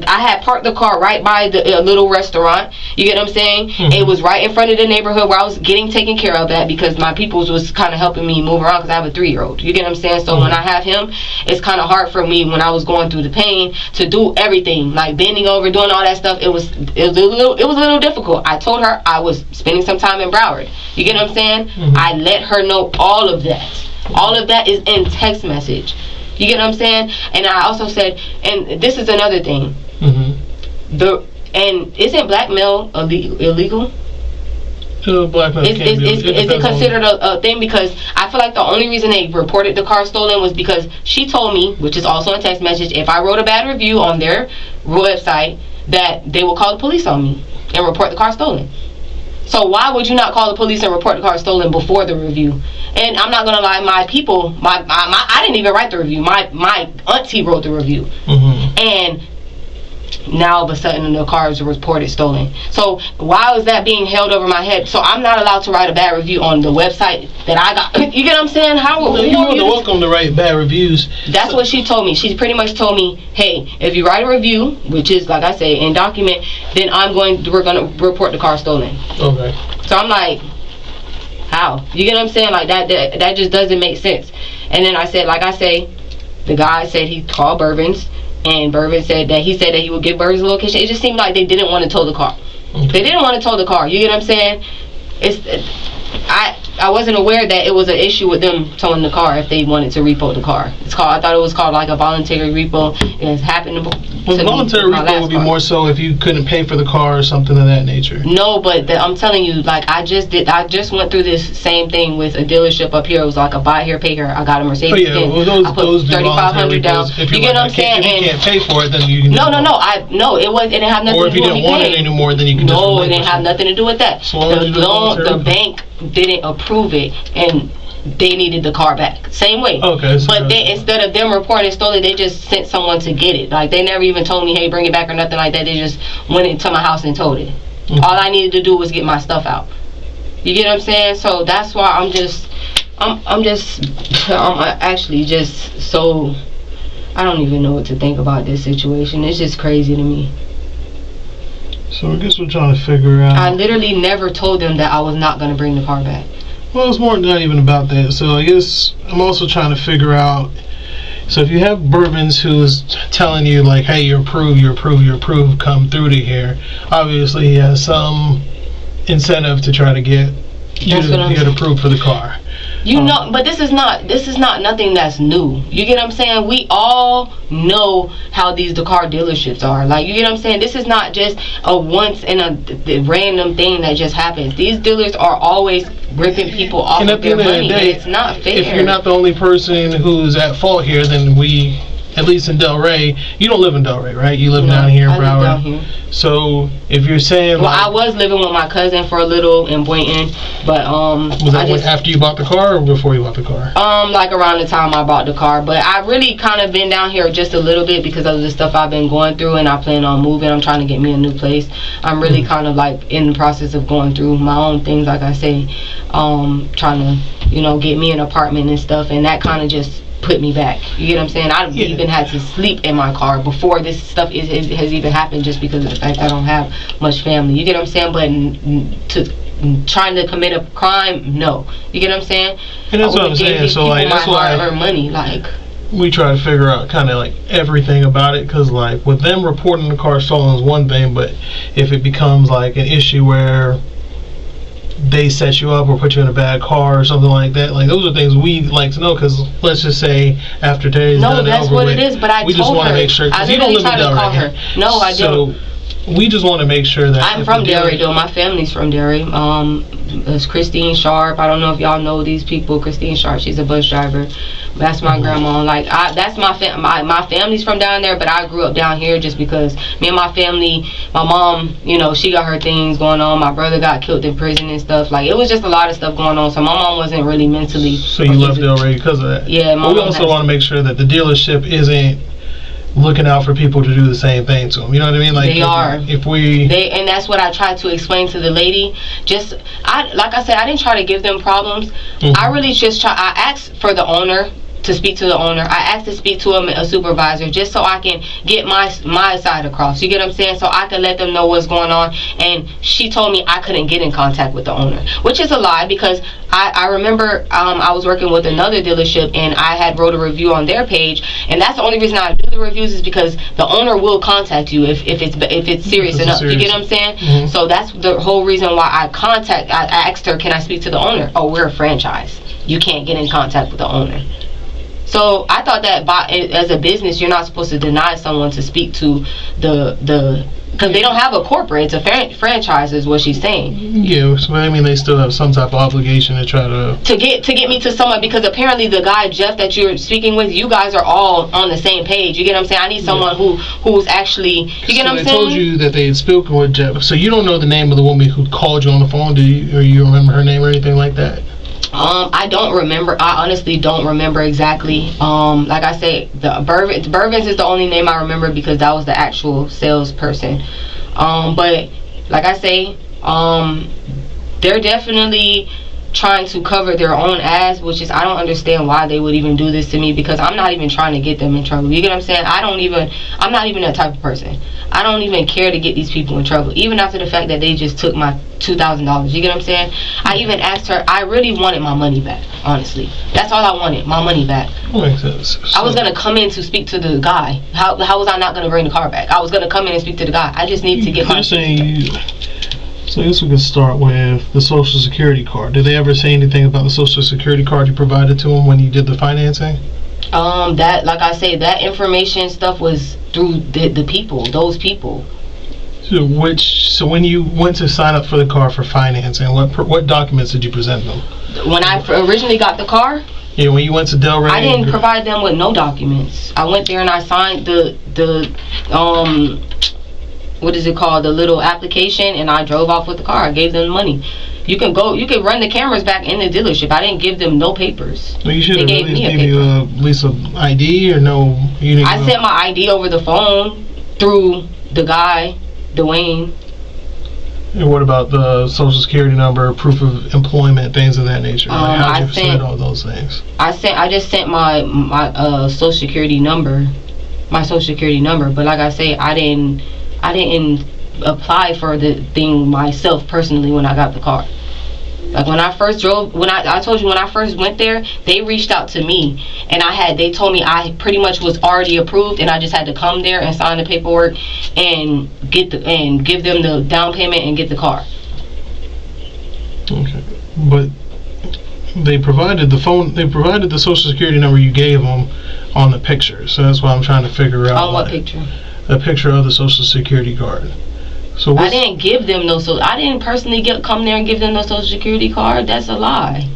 I had parked the car right by the little restaurant. You get what I'm saying? It was right in front of the neighborhood where I was getting taken care of at because my peoples was kind of helping me move around because I have a 3-year-old. You get what I'm saying? So when I have him, it's kind of hard for me when I was going through the pain to do everything, like bending over, doing all that stuff. It was a little difficult. I told her I was spending some time in Broward. You get what I'm saying? I let her know all of that. All of that is in text message. You get what I'm saying? And I also said, and this is another thing. And isn't blackmail illegal? Blackmail is it considered a thing? Because I feel like the only reason they reported the car stolen was because she told me, which is also in text message, if I wrote a bad review on their website, that they will call the police on me and report the car stolen. So why would you not call the police and report the car stolen before the review? And I'm not gonna lie, my people, I didn't even write the review. My auntie wrote the review, and now all of a sudden the car is reported stolen. So why is that being held over my head? So I'm not allowed to write a bad review on the website that I got. You get what I'm saying? You're more than welcome to write bad reviews. That's what she told me. She pretty much told me, hey, if you write a review, which is like I say, in document, then we're gonna report the car stolen. Okay. So I'm like, how? You get what I'm saying? Like that just doesn't make sense. And then I said, like I say, the guy said he called Bourbon's, and Bourbon said that he would give Bourbon's a location. It just seemed like they didn't want to tow the car. Okay. They didn't want to tow the car. You get what I'm saying? I wasn't aware that it was an issue with them towing the car if they wanted to repo the car. I thought it was called like a voluntary repo. It happened to voluntary repo would be more so if you couldn't pay for the car or something of that nature. No, but I'm telling you, like I just went through this same thing with a dealership up here. It was like a buy here, pay here. I got a Mercedes. Oh yeah, well, I put $3,500 down. You get what I'm saying? If you can't pay for it, then you can. No. It didn't have nothing to do with me. Or if you didn't want it anymore, then you can. No, it didn't have nothing to do with that. The bank didn't approve it, and they needed the car back. Same way. Okay. So but they, instead of them reporting it stolen, they just sent someone to get it. Like they never even told me, hey, bring it back or nothing like that. They just went into my house and towed it. Mm-hmm. All I needed to do was get my stuff out. You get what I'm saying? So that's why I'm actually just so, I don't even know what to think about this situation. It's just crazy to me. So I guess we're trying to figure out. I literally never told them that I was not going to bring the car back. Well, it's more not even about that. So I guess I'm also trying to figure out. So if you have Bourbons who's telling you like, hey, you're approved, come through to here. Obviously, he has some incentive to try to get you to get approved for the car. You know, but this is not nothing that's new. You get what I'm saying? We all know how the car dealerships are. Like, you get what I'm saying? This is not just a once in a random thing that just happens. These dealers are always ripping people off of their money, and it's not fair. If you're not the only person who's at fault here, then we, at least in Delray, you don't live in Delray, right? You live down here in Broward. I live down here. So if you're saying, well, I was living with my cousin for a little in Boynton, but was that after you bought the car or before you bought the car? Like around the time I bought the car. But I really kind of been down here just a little bit because of the stuff I've been going through, and I plan on moving. I'm trying to get me a new place. I'm really kind of like in the process of going through my own things, like I say, trying to get me an apartment and stuff, and that kind of just put me back. You get what I'm saying? I've even had to sleep in my car before this stuff has even happened, just because of the fact I don't have much family. You get what I'm saying? But trying to commit a crime, no. You get what I'm saying? And that's what I'm saying. So like that's why I earn money. Like, we try to figure out kind of like everything about it, because like with them reporting the car stolen is one thing, but if it becomes like an issue where they set you up or put you in a bad car or something like that, like those are things we like to know, because let's just say after today's done, that's what it is. But I we just want to make sure, because you don't live in Delray. No, I don't. We just want to make sure that I'm from Delray, though. My family's from Delray. It's Christine Sharp. I don't know if y'all know these people. Christine Sharp, she's a bus driver. That's my grandma. Like, that's my family's from down there, but I grew up down here just because me and my family, my mom, she got her things going on. My brother got killed in prison and stuff. Like, it was just a lot of stuff going on. So my mom wasn't really mentally. So you left Delray because of that? Yeah. But we also want to make sure that the dealership isn't looking out for people to do the same thing to them. You know what I mean? Like, they are. And that's what I tried to explain to the lady. Like I said, I didn't try to give them problems. Mm-hmm. I really I asked for the owner to speak to the owner. I asked to speak to a supervisor just so I can get my side across. You get what I'm saying? So I can let them know what's going on. And she told me I couldn't get in contact with the owner, which is a lie, because I remember I was working with another dealership and I had wrote a review on their page, and that's the only reason I do the reviews is because the owner will contact you if it's serious enough. You get what I'm saying? Mm-hmm. So that's the whole reason why I asked her, can I speak to the owner? Oh, we're a franchise. You can't get in contact with the owner. So I thought that as a business, you're not supposed to deny someone to speak to because they don't have a corporate. It's a franchise, is what she's saying. Yeah, so I mean, they still have some type of obligation to try to get me to someone, because apparently the guy Jeff that you're speaking with, you guys are all on the same page. You get what I'm saying? I need someone who's actually. You get what I'm saying? They told you that they had spoken with Jeff, so you don't know the name of the woman who called you on the phone, do you? Or you remember her name or anything like that? I don't remember. I honestly don't remember exactly. Like I said, the Bourbons is the only name I remember because that was the actual salesperson. But like I say, they're definitely trying to cover their own ass, which is, I don't understand why they would even do this to me, because I'm not even trying to get them in trouble. You get what I'm saying? I'm not even that type of person. I don't even care to get these people in trouble, even after the fact that they just took my $2,000. You get what I'm saying? I even asked her, I really wanted my money back, honestly. That's all I wanted, my money back. Makes sense. I was going to come in to speak to the guy. How was I not going to bring the car back? I was going to come in and speak to the guy. I just need to get my... So I guess we can start with the Social Security card. Did they ever say anything about the Social Security card you provided to them when you did the financing? That, like I say, that information stuff was through the people, those people. So when you went to sign up for the car for financing, what documents did you present them? When I originally got the car? Yeah, when you went to Delray. I didn't provide them with no documents. I went there and I signed the what is it called, the little application, and I drove off with the car. I gave them the money. You can run the cameras back in the dealership. I didn't give them no papers. Well, you should have at least gave you at least an ID, or no? I sent my ID over the phone through the guy, Dwayne. And what about the Social Security number, proof of employment, things of that nature? How'd you submit all those things? I just sent my Social Security number, but like I say, I didn't apply for the thing myself personally when I got the car. Like when I first drove, I told you when I first went there, they reached out to me and they told me I pretty much was already approved and I just had to come there and sign the paperwork and give them the down payment and get the car. Okay, but they provided the Social Security number you gave them on the picture, so that's why I'm trying to figure out. On what picture? A picture of the Social Security card. So I didn't give them no. I didn't personally come there and give them no Social Security card. That's a lie.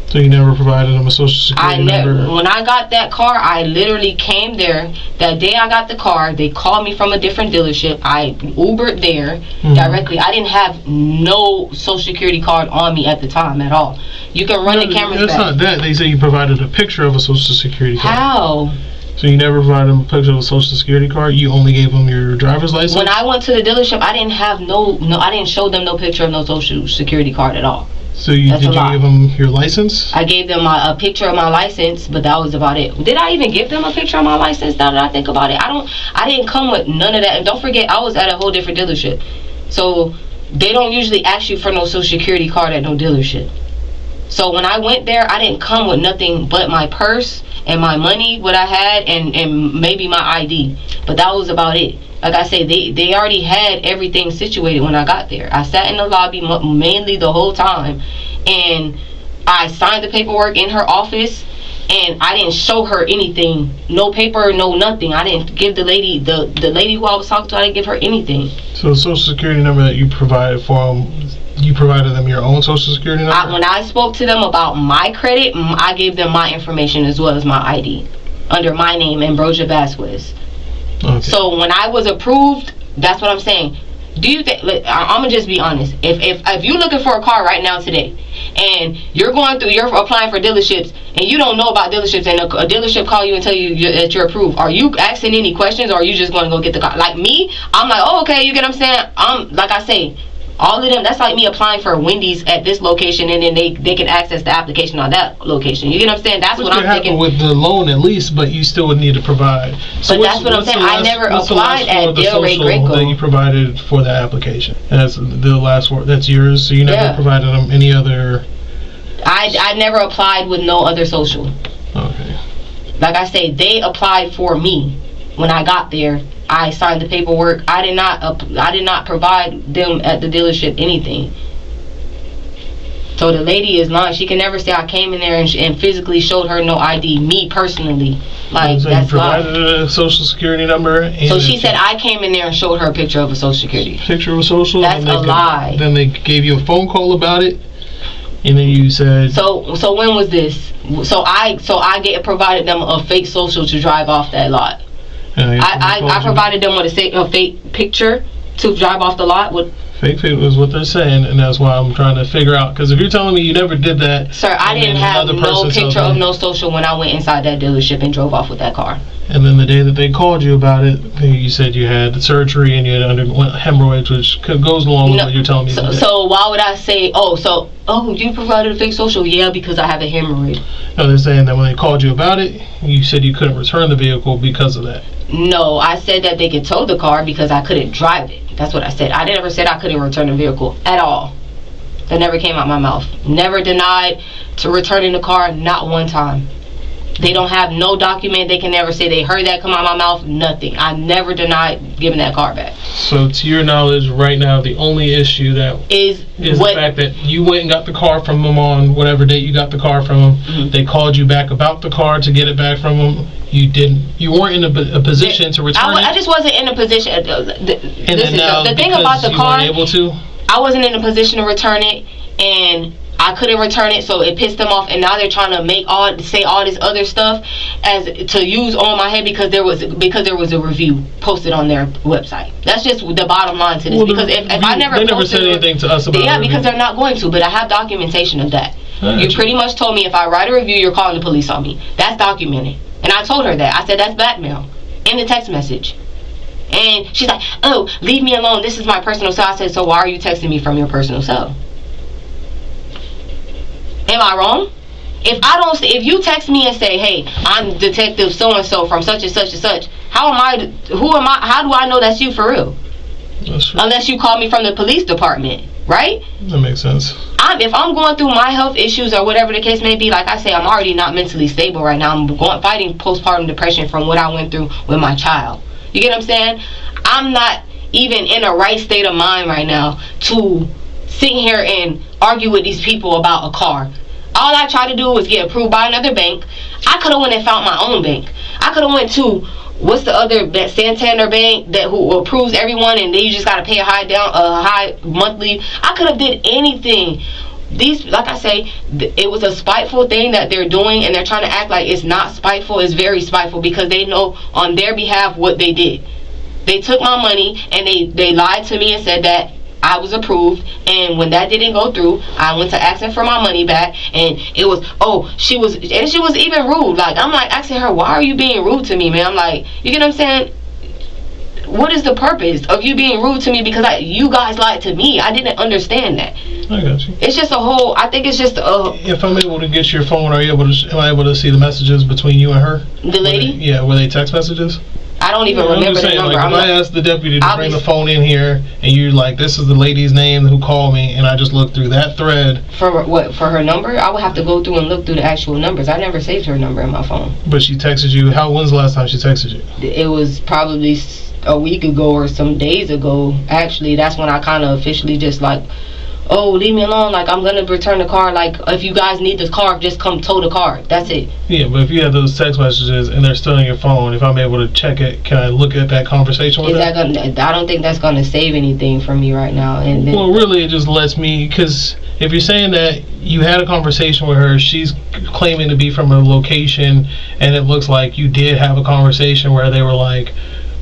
So you never provided them a Social Security number? When I got that car, I literally came there. That day I got the car, they called me from a different dealership. I Ubered there directly. I didn't have no Social Security card on me at the time at all. You can run the cameras back. That's not that. They say you provided a picture of a Social Security card. How? So you never provided them a picture of a Social Security card? You only gave them your driver's license? When I went to the dealership, I didn't have I didn't show them no picture of no Social Security card at all. So did you give them your license? I gave them a picture of my license, but that was about it. Did I even give them a picture of my license? Now that I think about it, I didn't come with none of that. And don't forget, I was at a whole different dealership. So they don't usually ask you for no Social Security card at no dealership. So when I went there, I didn't come with nothing but my purse and my money, what I had, and maybe my ID. But that was about it. Like I say, they already had everything situated when I got there. I sat in the lobby mainly the whole time, and I signed the paperwork in her office, and I didn't show her anything. No paper, no nothing. I didn't give the lady, the lady who I was talking to, I didn't give her anything. So the Social Security number that you provided for them, you provided them your own Social Security number? When I spoke to them about my credit, I gave them my information as well as my ID under my name, Ambrosia Vasquez. Okay. So when I was approved, that's what I'm saying. Do you think? I'm gonna just be honest. If you're looking for a car right now today, and you're applying for dealerships, and you don't know about dealerships, and a dealership call you and tell you that you're approved, are you asking any questions, or are you just gonna go get the car? Like me, I'm like, oh, okay, you get what I'm saying? Like I say, all of them, that's like me applying for Wendy's at this location, and then they can access the application on that location. You get what I'm saying? That's what I'm thinking. With the loan at least, but you still would need to provide. So but that's what I'm saying. I never applied at Delray Greco. That you provided for that application. And that's the last word. That's yours. So you never provided them any other. I never applied with no other social. Okay. Like I say, they applied for me when I got there. I signed the paperwork. I did not provide them at the dealership anything. So the lady is lying. She can never say I came in there and physically showed her no ID. Me personally, like so that's you provided a Social Security number. And so she said I came in there and showed her a picture of a Social Security. Picture of a social. That's a lie. Then they gave you a phone call about it, and then you said. So when was this? So I provided them a fake social to drive off that lot. I provided them with a fake picture to drive off the lot with. Fake feet was what they're saying, and that's why I'm trying to figure out. Because if you're telling me you never did that, sir, I didn't have no picture of no social when I went inside that dealership and drove off with that car. And then the day that they called you about it, you said you had surgery and you had underwent hemorrhoids, which goes along with what you're telling me. So why would I say, you provided a fake social? Yeah, because I have a hemorrhoid. No, they're saying that when they called you about it, you said you couldn't return the vehicle because of that. No, I said that they could tow the car because I couldn't drive it. That's what I said. I never said I couldn't return the vehicle at all. That never came out my mouth. Never denied to returning the car, not one time. They don't have no document. They can never say they heard that come out my mouth. Nothing. I never denied giving that car back. So to your knowledge, right now, the only issue that is the fact that you went and got the car from them on whatever date you got the car from them. Mm-hmm. They called you back about the car to get it back from them. You didn't. You weren't in a position to return it. I just wasn't in a position. The thing about the car, able to? I wasn't in a position to return it, and I couldn't return it, so it pissed them off, and now they're trying to say all this other stuff as to use on my head because there was a review posted on their website. That's just the bottom line to this. Because if I never they never said anything to us about it. Yeah, because they're not going to, but I have documentation of that. You pretty much told me if I write a review, you're calling the police on me. That's documented. And I told her that. I said, that's blackmail in the text message. And she's like, oh, leave me alone. This is my personal cell. I said, so why are you texting me from your personal cell? Am I wrong? If you text me and say, hey, I'm Detective so-and-so from such and such and such, how do I know that's you for real? That's true. Unless you call me from the police department, right? That makes sense. If I'm going through my health issues or whatever the case may be, like I say, I'm already not mentally stable right now. I'm fighting postpartum depression from what I went through with my child. You get what I'm saying? I'm not even in a right state of mind right now to sit here and argue with these people about a car. All I tried to do was get approved by another bank. I could have went and found my own bank. I could have went to what's the other Santander bank who approves everyone, and then you just gotta pay a high monthly. I could have did anything. These, like I say, it was a spiteful thing that they're doing, and they're trying to act like it's not spiteful. It's very spiteful because they know on their behalf what they did. They took my money and they lied to me and said that I was approved, and when that didn't go through, I went to asking for my money back, and it was, she was even rude. Like, I'm like asking her, why are you being rude to me, man? I'm like, you get what I'm saying? What is the purpose of you being rude to me? Because you guys lied to me. I didn't understand that. I got you. It's just I think it's just if I'm able to get your phone, am I able to see the messages between you and her? The lady? Were they text messages? I don't even remember the number. Like, if I asked the deputy to bring the phone in here, and you're like, this is the lady's name who called me, and I just looked through that thread. For what? For her number? I would have to go through and look through the actual numbers. I never saved her number in my phone. But she texted you. When's the last time she texted you? It was probably a week ago or some days ago. Actually, that's when I kind of officially just like, leave me alone. Like, I'm gonna return the car. Like, if you guys need this car, just come tow the car. That's it. Yeah, but if you have those text messages and they're still on your phone, if I'm able to check it, can I look at that conversation with her? I don't think that's gonna save anything from me right now. Well, really, it just lets me, because if you're saying that you had a conversation with her, she's claiming to be from a location, and it looks like you did have a conversation where they were like,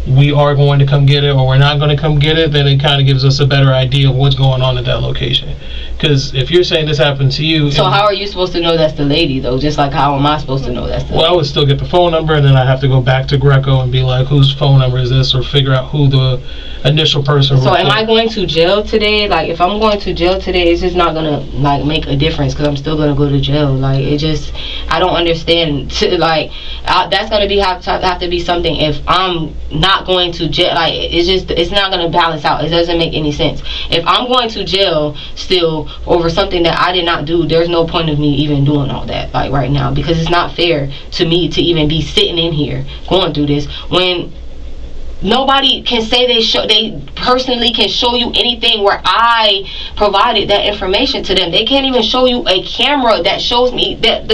we are going to come get it, or we're not going to come get it, then it kind of gives us a better idea of what's going on at that location. Because if you're saying this happened to you... So how are you supposed to know that's the lady, though? Just like, how am I supposed to know that's the lady? Well, I would still get the phone number, and then I have to go back to Greco and be like, whose phone number is this, or figure out who the initial person was. So am I going to jail today? Like, if I'm going to jail today, it's just not going to, like, make a difference, because I'm still going to go to jail. Like, it just... I don't understand. That's going to have to be something. If I'm not going to jail, like, it's not going to balance out. It doesn't make any sense. If I'm going to jail still over something that I did not do, there's no point of me even doing all that, like, right now, because it's not fair to me to even be sitting in here going through this when nobody can say they personally can show you anything where I provided that information to them. They can't even show you a camera that shows me that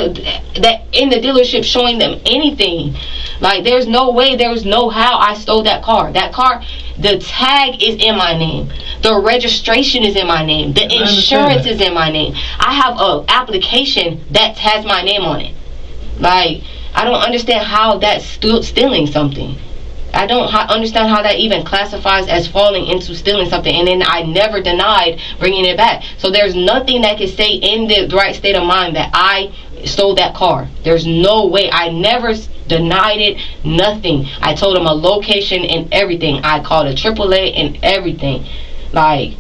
in the dealership showing them anything. Like, there's no way, there's no how I stole that car. That car, the tag is in my name. The registration is in my name. The insurance is in my name. I have an application that has my name on it. Like, I don't understand how that's stealing something. I don't understand how that even classifies as falling into stealing something. And then I never denied bringing it back. So there's nothing that can say in the right state of mind that I stole that car. There's no way. I never denied it, nothing. I told him a location and everything. I called a AAA and everything. Like,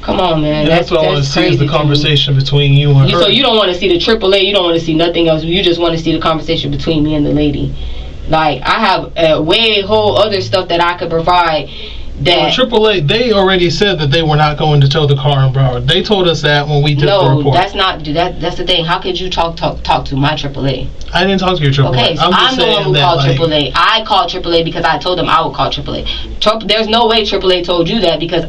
come on, man. And that's what I want to see is the conversation between you and her. So you don't want to see the AAA, you don't want to see nothing else. You just want to see the conversation between me and the lady. Like, I have a way whole other stuff that I could provide. That AAA, they already said that they were not going to tow the car in Broward. They told us that when we did the report. No, that's not. That's the thing. How could you talk to my AAA? I didn't talk to your AAA. Okay, so I'm the one who called AAA. I called AAA because I told them I would call AAA. There's no way AAA told you that because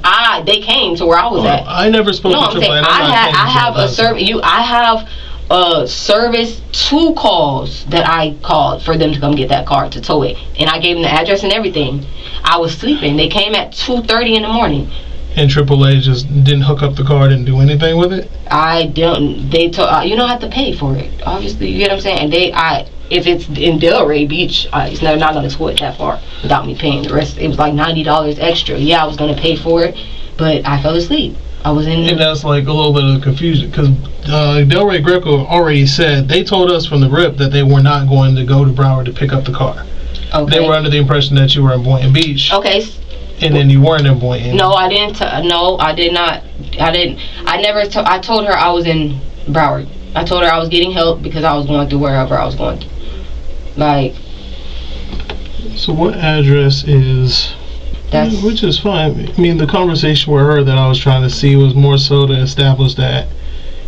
they came to where I was at. I never spoke to AAA. I'm saying I have a service. I have service 2 calls that I called for them to come get that car to tow it, and I gave them the address and everything. I was sleeping. They came at 2:30 in the morning. And AAA just didn't hook up the car, didn't do anything with it? I don't. They told you don't have to pay for it. Obviously, you get what I'm saying. And if it's in Delray Beach, it's not going to tow it that far without me paying. The rest, it was like $90 extra. Yeah, I was going to pay for it, but I fell asleep. I was in. And that's like a little bit of confusion because Delray Greco already said they told us from the rip that they were not going to go to Broward to pick up the car. Okay. They were under the impression that you were in Boynton Beach. Okay. And then you weren't in Boynton. No, I didn't. No, I did not. I didn't. I never. I told her I was in Broward. I told her I was getting help because I was going through wherever I was going through. Like. So what address is? Which is fine. I mean, the conversation with her that I was trying to see was more so to establish that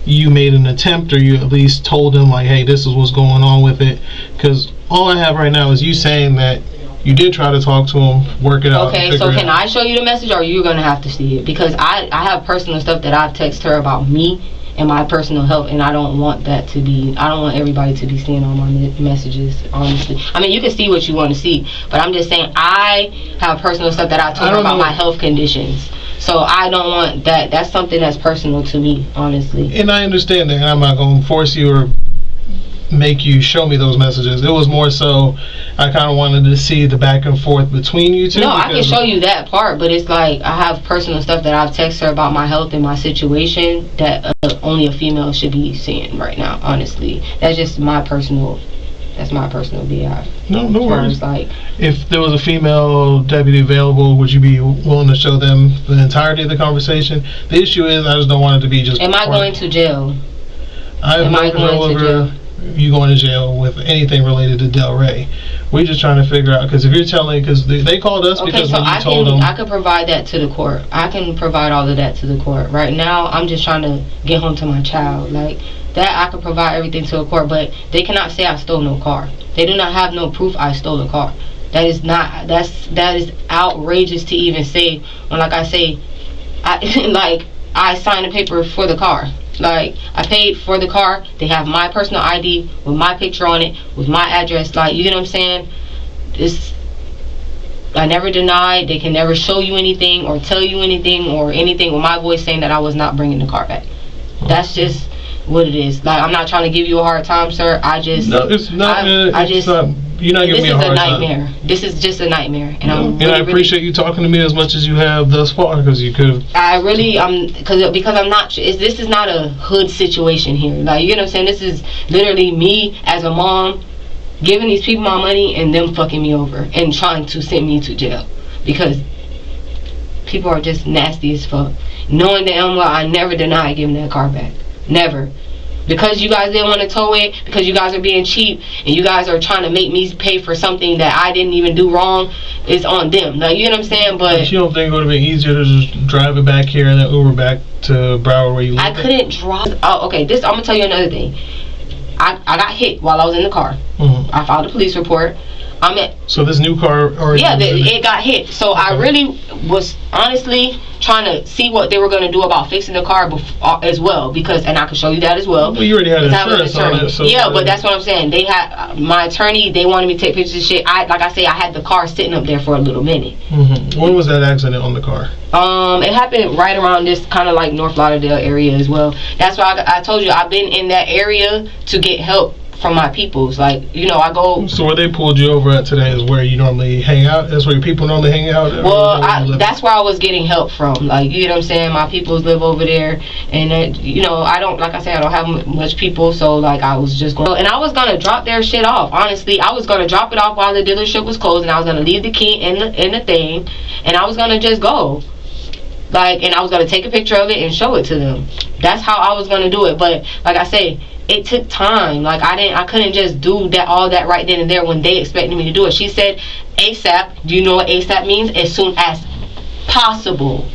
you made an attempt, or you at least told them like, hey, this is what's going on with it. Because all I have right now is you saying that you did try to talk to him, work it out. Okay, so can I show you the message, or you're gonna have to see it? Because I have personal stuff that I've texted her about me and my personal health, and I don't want that to be. I don't want everybody to be seeing all my messages. Honestly, I mean, you can see what you want to see, but I'm just saying I have personal stuff that I told her about my health conditions. So I don't want that. That's something that's personal to me, honestly. And I understand that, and I'm not gonna force you or make you show me those messages. It was more so I kind of wanted to see the back and forth between you two. No, I can show you that part, but it's like I have personal stuff that I've texted her about my health and my situation that only a female should be seeing right now. Honestly, that's just my personal. That's my personal behalf. No worries. Like, if there was a female deputy available, would you be willing to show them the entirety of the conversation? The issue is I just don't want it to be just. Am I going to jail? Am I going to jail? You going to jail with anything related to Delray. We're just trying to figure out, because if you're telling, because they called us because when you told them. I could provide that to the court. I can provide all of that to the court. Right now, I'm just trying to get home to my child. Like, that I could provide everything to a court, but they cannot say I stole no car. They do not have no proof I stole a car. That is not, that is outrageous to even say, when like I say, I signed a paper for the car. Like, I paid for the car. They have my personal ID with my picture on it, with my address. Like, you get what I'm saying? I never denied. They can never show you anything or tell you anything or anything with my voice saying that I was not bringing the car back. That's just what it is. Like, I'm not trying to give you a hard time, sir. I just... No, it's not. You're not giving me a hard time. This is a nightmare. This is just a nightmare. And I appreciate you talking to me as much as you have thus far, because you could have... because I'm not... This is not a hood situation here. Like, you get what I'm saying? This is literally me as a mom giving these people my money and them fucking me over and trying to send me to jail. Because people are just nasty as fuck. Knowing damn well I never denied giving that car back. Never. Because you guys didn't want to tow it, because you guys are being cheap, and you guys are trying to make me pay for something that I didn't even do wrong, it's on them. Like, you know what I'm saying? But you don't think it would have been easier to just drive it back here and then Uber back to Broward where you live? I couldn't drive. Oh, okay. I'm going to tell you another thing. I got hit while I was in the car. Mm-hmm. I filed a police report. So this new car already... Yeah, it got hit. So okay. I really was honestly trying to see what they were going to do about fixing the car as well, because, and I can show you that as well. Well, you already had insurance on it. So yeah, but that's what I'm saying. They had my attorney. They wanted me to take pictures of shit. Like I say, I had the car sitting up there for a little minute. Mm-hmm. When was that accident on the car? It happened right around this kind of like North Lauderdale area as well. That's why I told you I've been in that area to get help from my peoples. Like, you know, I go. So where they pulled you over at today is where you normally hang out? That's where your people normally hang out? Well, that's where I was getting help from. Like, you know what I'm saying? My peoples live over there. And, you know, I don't, like I said, I don't have much people. So, like, I was just going. And I was going to drop their shit off. Honestly, I was going to drop it off while the dealership was closed. And I was going to leave the key in the thing. And I was going to just go. Like, and I was going to take a picture of it and show it to them. That's how I was going to do it. But, like I say, it took time. Like, I couldn't just do all that right then and there when they expected me to do it. She said ASAP. Do you know what ASAP means? As soon as possible.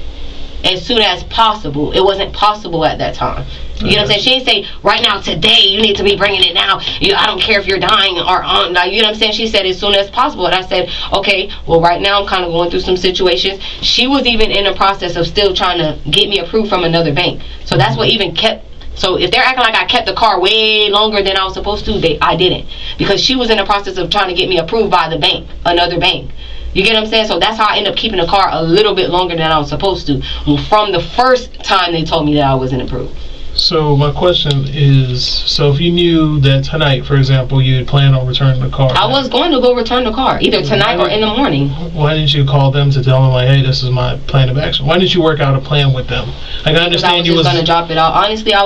As soon as possible. It wasn't possible at that time. You know what I'm saying? She didn't say, right now, today, you need to be bringing it now. I don't care if you're dying or on. Like, you know what I'm saying? She said, as soon as possible. And I said, okay, well, right now, I'm kind of going through some situations. She was even in the process of still trying to get me approved from another bank. So that's what even kept. So if they're acting like I kept the car way longer than I was supposed to, I didn't. Because she was in the process of trying to get me approved by the bank, another bank. You get what I'm saying? So that's how I ended up keeping the car a little bit longer than I was supposed to. Well, from the first time they told me that I wasn't approved. So my question is, so if you knew that tonight, for example, you had planned on returning the car. I was going to go return the car, either tonight or in the morning. Why didn't you call them to tell them, like, hey, this is my plan of action? Why didn't you work out a plan with them? Like, I understand you was going to drop it out. Honestly, I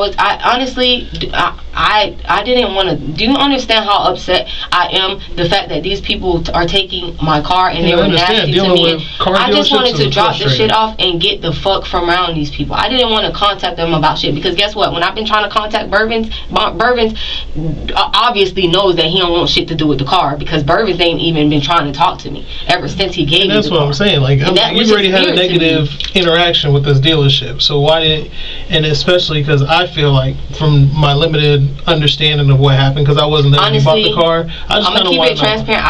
didn't want to. Do you understand how upset I am? The fact that these people are taking my car and they were nasty to me. I just wanted to drop the shit off and get the fuck from around these people. I didn't want to contact them about shit because guess what? When I've been trying to contact Bourbons obviously knows that he don't want shit to do with the car because Bourbons ain't even been trying to talk to me ever since he gave me the car. That's what I'm saying. Like, you already had a negative interaction with this dealership. So why didn't, and especially because I feel like from my limited understanding of what happened, because I wasn't there when you bought the car. I'm gonna keep it transparent.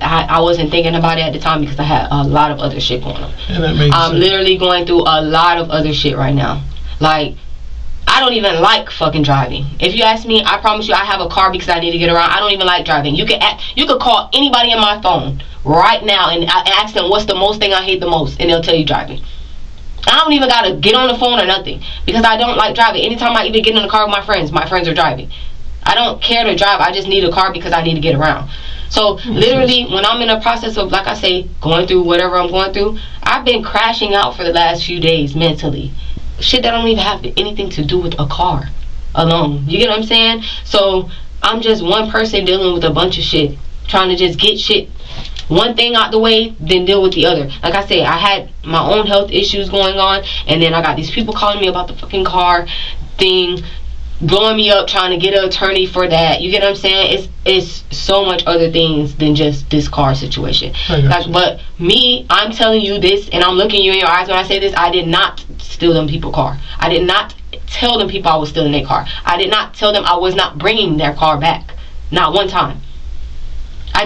I wasn't thinking about it at the time because I had a lot of other shit going on. And that makes sense. Literally going through a lot of other shit right now. Like, I don't even like fucking driving. If you ask me, I promise you I have a car because I need to get around. I don't even like driving. You could call anybody on my phone right now and ask them what's the most thing I hate the most, and they'll tell you driving. I don't even gotta get on the phone or nothing because I don't like driving. Anytime I even get in the car with my friends are driving. I don't care to drive. I just need a car because I need to get around. So literally, when I'm in the process of, like I say, going through whatever I'm going through, I've been crashing out for the last few days mentally. Shit that don't even have anything to do with a car alone. You get what I'm saying? So I'm just one person dealing with a bunch of shit, trying to just get shit, one thing out the way, then deal with the other. Like I say, I had my own health issues going on, and then I got these people calling me about the fucking car thing, blowing me up, trying to get an attorney for that. You get what I'm saying? It's so much other things than just this car situation. Like, but me, I'm telling you this, and I'm looking you in your eyes when I say this. I did not steal them people's car. I did not tell them people I was stealing their car. I did not tell them I was not bringing their car back. Not one time. I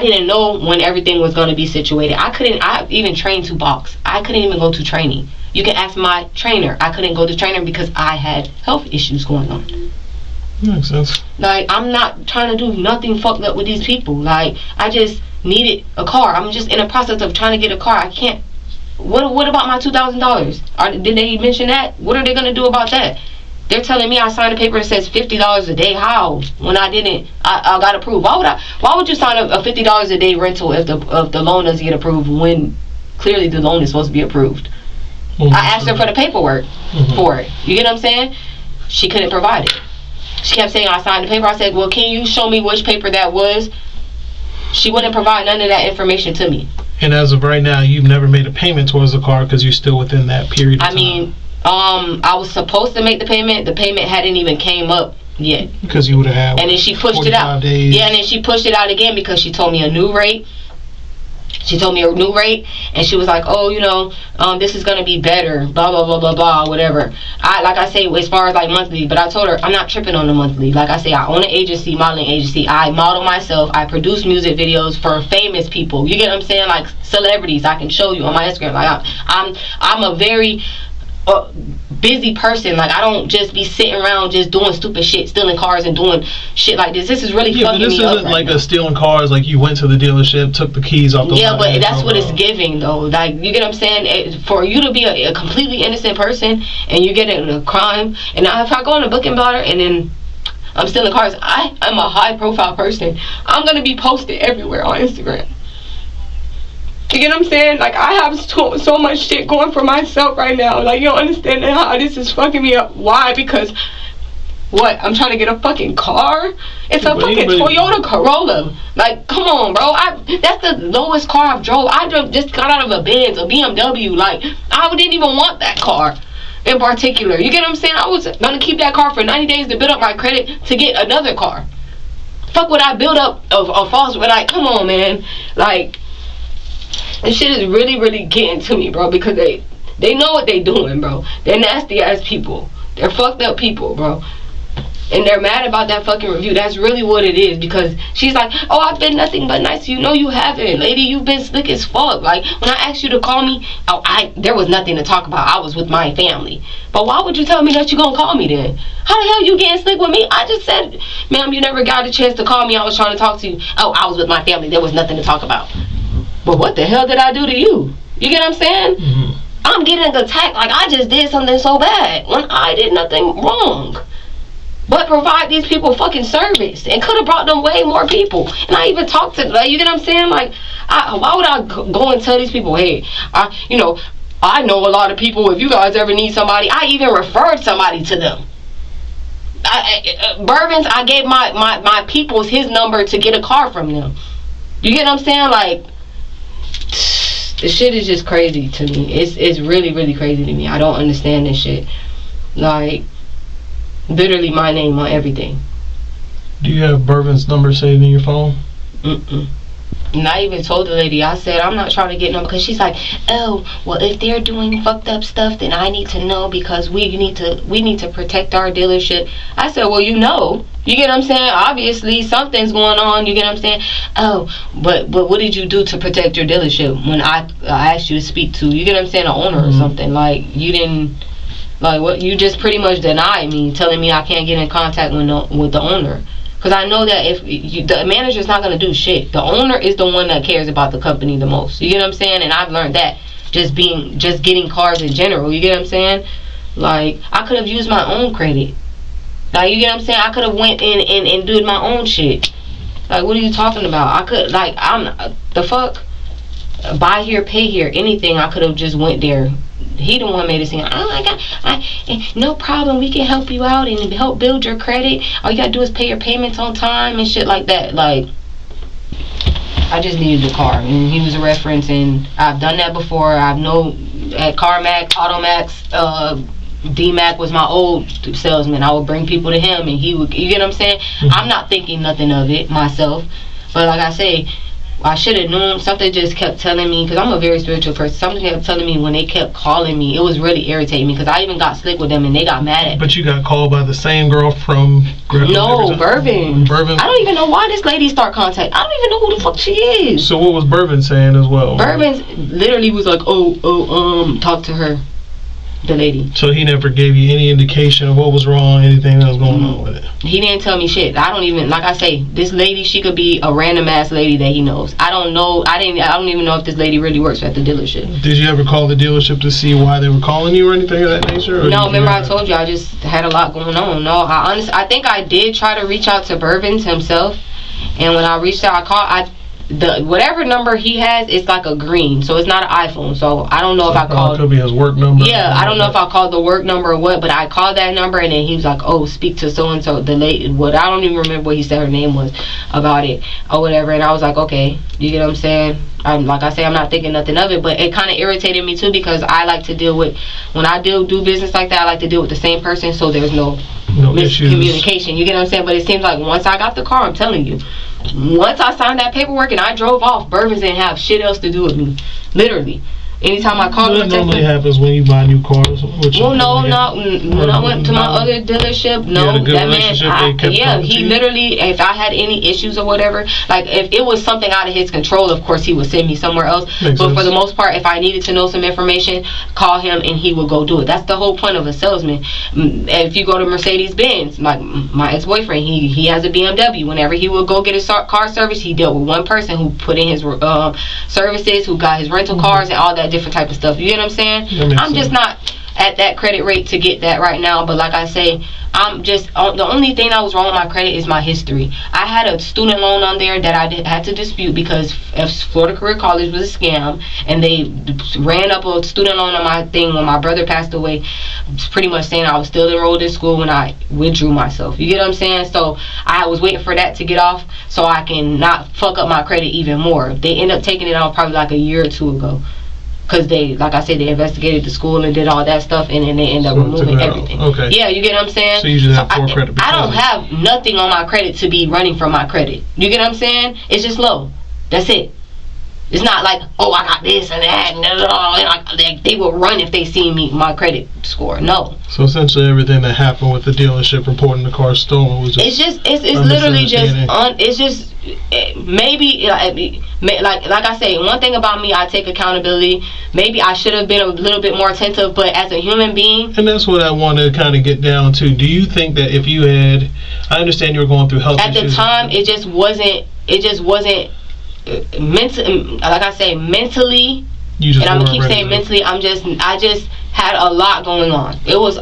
didn't know when everything was going to be situated. I even trained to box. I couldn't even go to training. You can ask my trainer. I couldn't go to trainer because I had health issues going on. Makes sense. Like, I'm not trying to do nothing fucked up with these people. Like, I just needed a car. I'm just in a process of trying to get a car. I can't. What about my $2,000? Did they mention that? What are they going to do about that? They're telling me I signed a paper that says $50 a day. How? When I didn't, I got approved. Why would you sign a $50 a day rental if the loan doesn't get approved when clearly the loan is supposed to be approved? I asked her for the paperwork for it. You get what I'm saying? She couldn't provide it. She kept saying I signed the paper. I said, well, can you show me which paper that was? She wouldn't provide none of that information to me. And as of right now, you've never made a payment towards the car because you're still within that period of time. I was supposed to make the payment. The payment hadn't even came up yet. Because you would have had, and then she pushed it out. Days. Yeah, and then she pushed it out again because she told me a new rate. She told me a new rate, and she was like, oh, this is going to be better, blah, blah, blah, blah, blah, whatever. Like I say, as far as like monthly, but I told her I'm not tripping on the monthly. Like I say, I own an agency, modeling agency. I model myself. I produce music videos for famous people. You get what I'm saying? Like celebrities, I can show you on my Instagram. Like I'm a very busy person. Like, I don't just be sitting around just doing stupid shit, stealing cars and doing shit like this. This is really fucking me up. This isn't like a stealing cars, like you went to the dealership, took the keys off the Yeah, but that's what it's giving, though. Like, you get what I'm saying? For you to be a completely innocent person and you get in a crime, and if I go on a booking about her and then I'm stealing cars. I am a high profile person. I'm gonna be posted everywhere on Instagram. You get what I'm saying? Like, I have so much shit going for myself right now. Like, you don't understand how this is fucking me up. Why? Because what? I'm trying to get a fucking car? It's a fucking Toyota Corolla. Like, come on, bro. That's the lowest car I've drove. I just got out of a Benz, a BMW. Like, I didn't even want that car in particular. You get what I'm saying? I was gonna keep that car for 90 days to build up my credit to get another car. Fuck what I build up of false. But like, come on, man. Like, this shit is really, really getting to me, bro, because they know what they doing, bro. They're nasty ass people. They're fucked up people, bro. And they're mad about that fucking review. That's really what it is. Because she's like, oh, I've been nothing but nice to you. No, you haven't. Lady, you've been slick as fuck. Like, when I asked you to call me, there was nothing to talk about. I was with my family. But why would you tell me that you gonna call me then? How the hell you getting slick with me? I just said, ma'am, you never got a chance to call me. I was trying to talk to you. Oh, I was with my family. There was nothing to talk about. But what the hell did I do to you? You get what I'm saying? Mm-hmm. I'm getting attacked like I just did something so bad when I did nothing wrong. But provide these people fucking service and could have brought them way more people. And I even talked to, like, you get what I'm saying? Like, why would I go and tell these people, hey, I know a lot of people. If you guys ever need somebody, I even referred somebody to them. Bourbons, I gave my peoples his number to get a car from them. You get what I'm saying? Like, this shit is just crazy to me. It's really, really crazy to me. I don't understand this shit. Like, literally my name on everything. Do you have Bourbon's number saved in your phone? And I even told the lady, I said, I'm not trying to get them, because she's like, oh, well, if they're doing fucked up stuff, then I need to know, because we need to protect our dealership. I said, well, you know. You get what I'm saying? Obviously, something's going on. You get what I'm saying? Oh, but what did you do to protect your dealership when I asked you to speak to, you get what I'm saying, an owner or something? Like, you didn't, like, what? You just pretty much denied me, telling me I can't get in contact with the owner. Because I know that if the manager's not going to do shit. The owner is the one that cares about the company the most. You get what I'm saying? And I've learned that just getting cars in general. You get what I'm saying? Like, I could have used my own credit. Like, you get what I'm saying? I could have went in and did my own shit. Like, what are you talking about? I could, like, the fuck? Buy here, pay here, anything. I could have just went there. He the one made it seem, oh my god, no problem, we can help you out and help build your credit. All you gotta do is pay your payments on time and shit like that. Like, I just needed a car, and he was a reference, and I've done that before. I've known at CarMax, AutoMax, D-Mac was my old salesman. I would bring people to him, and he would, you get what I'm saying? Mm-hmm. I'm not thinking nothing of it myself, but like I say, I should have known. Something just kept telling me, because I'm a very spiritual person, something kept telling me when they kept calling me. It was really irritating me, because I even got slick with them and they got mad at me. But you got called by the same girl from No, Bourbon. I don't even know why this lady start contact. I don't even know who the fuck she is. So what was Bourbon saying as well? Bourbon literally was like, talk to her, the lady. So he never gave you any indication of what was wrong, anything that was going on with it? He didn't tell me shit. I don't even, like I say, this lady, she could be a random ass lady that he knows. I don't know. I don't even know if this lady really works at the dealership. Did you ever call the dealership to see why they were calling you or anything of that nature? No, remember I told you I just had a lot going on. No, I think I did try to reach out to Bourbons himself, and when I reached out, whatever number he has, it's like a green, so it's not an iPhone. So I don't know if I called. It could be his work number. Yeah, I don't know if I called the work number or what, but I called that number, and then he was like, "Oh, speak to so and so." The lady, what I don't even remember what he said her name was about it or whatever, and I was like, "Okay," you get what I'm saying? Like I say, I'm not thinking nothing of it, but it kind of irritated me too, because I like to deal with, when I do business like that, I like to deal with the same person, so there's no miscommunication. You get what I'm saying? But it seems like once I got the car, I'm telling you, once I signed that paperwork and I drove off, Bourbons didn't have shit else to do with me. Literally. Anytime I called him, that normally happens when you buy new cars. Well, no, when I went to my other dealership, no, that man, he literally, if I had any issues or whatever, like if it was something out of his control, of course he would send me somewhere else. Makes sense. For the most part, if I needed to know some information, call him and he would go do it. That's the whole point of a salesman. If you go to Mercedes-Benz, like my ex-boyfriend, he has a BMW. Whenever he would go get his car service, he dealt with one person who put in his services, who got his rental cars and all that different type of stuff. You get what I'm saying? I'm just not at that credit rate to get that right now, but like I say, I'm just the only thing that was wrong with my credit is my history. I had a student loan on there that I had to dispute because Florida Career College was a scam, and they ran up a student loan on my thing when my brother passed away, pretty much saying I was still enrolled in school when I withdrew myself. You get what I'm saying? So I was waiting for that to get off so I can not fuck up my credit even more. They ended up taking it off probably like a year or two ago. Because they, like I said, they investigated the school and did all that stuff, and then they ended up removing everything. Okay. Yeah, you get what I'm saying? So you just have poor credit. I don't have nothing on my credit to be running from my credit. You get what I'm saying? It's just low. That's it. It's not like, oh, I got this and that, and like they will run if they see me my credit score. No. So essentially, everything that happened with the dealership reporting the car stolen was just. It's literally just it's just maybe like I say, one thing about me, I take accountability. Maybe I should have been a little bit more attentive, but as a human being, and that's what I want to kind of get down to. Do you think that if you had, I understand you were going through health issues at the time, it just wasn't mental, like I say, mentally, and I'm gonna keep saying mentally. I just had a lot going on. It was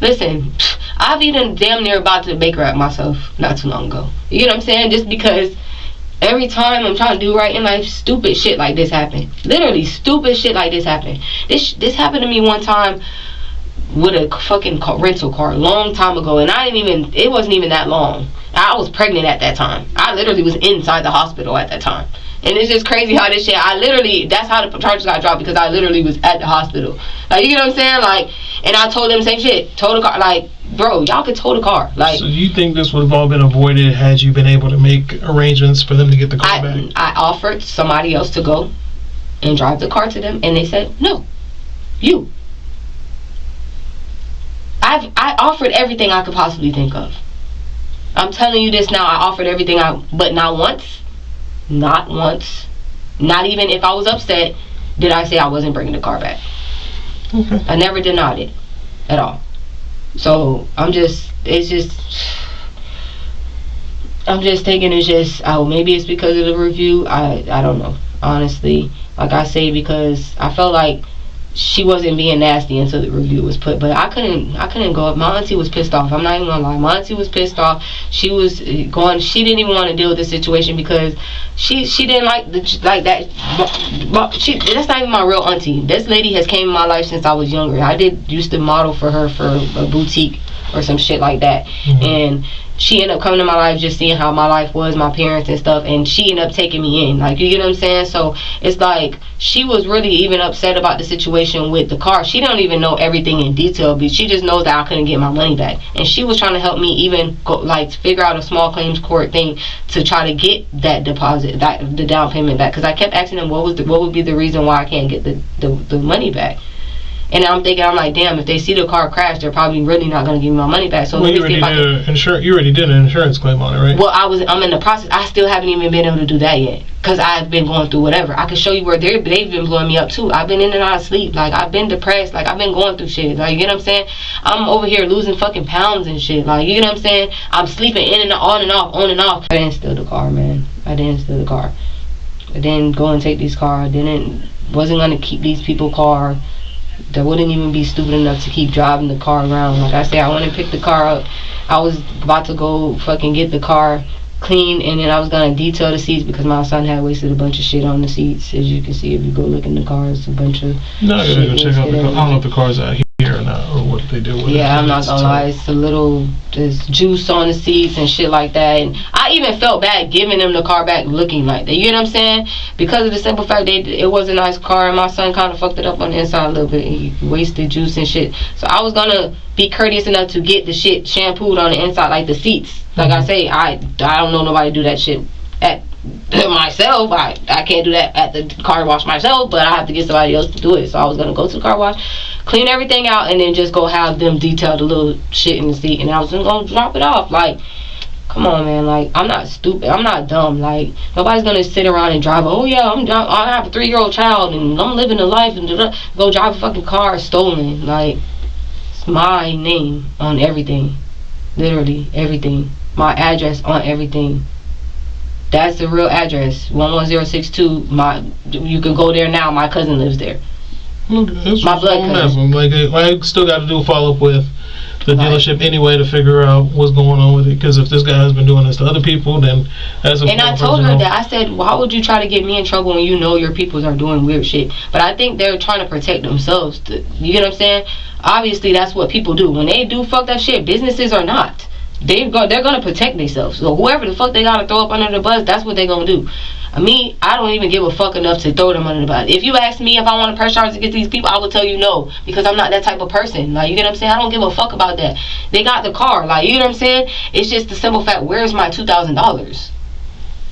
listen, I've even damn near about to bankrupt myself not too long ago. You know what I'm saying? Just because every time I'm trying to do right in life, stupid shit like this happened. Literally stupid shit like this happened. This happened to me one time with a fucking rental car a long time ago, and it wasn't even that long. I was pregnant at that time. I literally was inside the hospital at that time. And it's just crazy how this shit, that's how the charges got dropped, because I literally was at the hospital. Like, you know what I'm saying? Like, and I told them same shit. Tow the car. Like, bro, y'all could tow the car. Like, so you think this would have all been avoided had you been able to make arrangements for them to get the car back? I offered somebody else to go and drive the car to them, and they said, no, you. I offered everything I could possibly think of. I'm telling you this now. I offered everything but not once, not even if I was upset, did I say I wasn't bringing the car back. Okay. I never denied it at all. So I'm just thinking maybe it's because of the review. I don't know, honestly. Like I say, because I felt like she wasn't being nasty until the review was put, but I couldn't go up. My auntie was pissed off. I'm not even gonna lie. My auntie was pissed off. She was going. She didn't even want to deal with the situation because she didn't like that. That's not even my real auntie. This lady has came in my life since I was younger. I used to model for her for a boutique or some shit like that, and she ended up coming to my life, just seeing how my life was, my parents and stuff, and she ended up taking me in. Like, you get what I'm saying? So it's like she was really even upset about the situation with the car. She don't even know everything in detail, but she just knows that I couldn't get my money back, and she was trying to help me even figure out a small claims court thing to try to get that deposit, the down payment back, because I kept asking them what would be the reason why I can't get the money back. And I'm thinking, I'm like, damn, if they see the car crash, they're probably really not going to give me my money back. So you already did an insurance claim on it, right? Well, I'm in the process. I still haven't even been able to do that yet, because I've been going through whatever. I can show you where they've been blowing me up too. I've been in and out of sleep. Like, I've been depressed. Like, I've been going through shit. Like, you get what I'm saying? I'm over here losing fucking pounds and shit. Like, you get what I'm saying? I'm sleeping in and on and off, on and off. I didn't steal the car, man. I didn't steal the car. I didn't go and take these cars. Wasn't going to keep these people's car. That wouldn't even be stupid enough to keep driving the car around. Like I said, I went and picked the car up. I was about to go fucking get the car clean, and then I was gonna detail the seats because my son had wasted a bunch of shit on the seats. As you can see, if you go look in the car, it's a bunch of no, I gotta go check out the car. I don't know if the car's out here or not, or what they do with it. Yeah, I'm not gonna lie, there's juice on the seats and shit like that, and I even felt bad giving them the car back looking like that. You know what I'm saying? Because of the simple fact it was a nice car, and my son kind of fucked it up on the inside a little bit. He wasted juice and shit. So I was gonna be courteous enough to get the shit shampooed on the inside, like the seats. Like I say, I don't know nobody do that shit at myself. I can't do that at the car wash myself, but I have to get somebody else to do it. So I was gonna go to the car wash, clean everything out, and then just go have them detail the little shit in the seat, and I was gonna drop it off. Like, come on, man. Like, I'm not stupid. I'm not dumb. Like, nobody's gonna sit around and drive. Oh yeah, I have a 3-year-old child and I'm living a life and go drive a fucking car stolen. Like, it's my name on everything, literally everything. My address on everything. That's the real address, 11062. You can go there now. My cousin lives there. My blood cousin. Like I still got to do a follow up with the dealership anyway to figure out what's going on with it. Because if this guy has been doing this to other people, then that's a. And I told her that. I said, why would you try to get me in trouble when you know your peoples are doing weird shit? But I think they're trying to protect themselves. You get what I'm saying? Obviously, that's what people do when they do fucked up shit. Businesses are not. They're gonna protect themselves. So whoever the fuck they gotta throw up under the bus, that's what they gonna do. Me, I don't even give a fuck enough to throw them under the bus. If you ask me if I want to press charges against these people, I will tell you no, because I'm not that type of person. Like, you get what I'm saying? I don't give a fuck about that. They got the car. Like, you get what I'm saying? It's just the simple fact, where's my $2,000?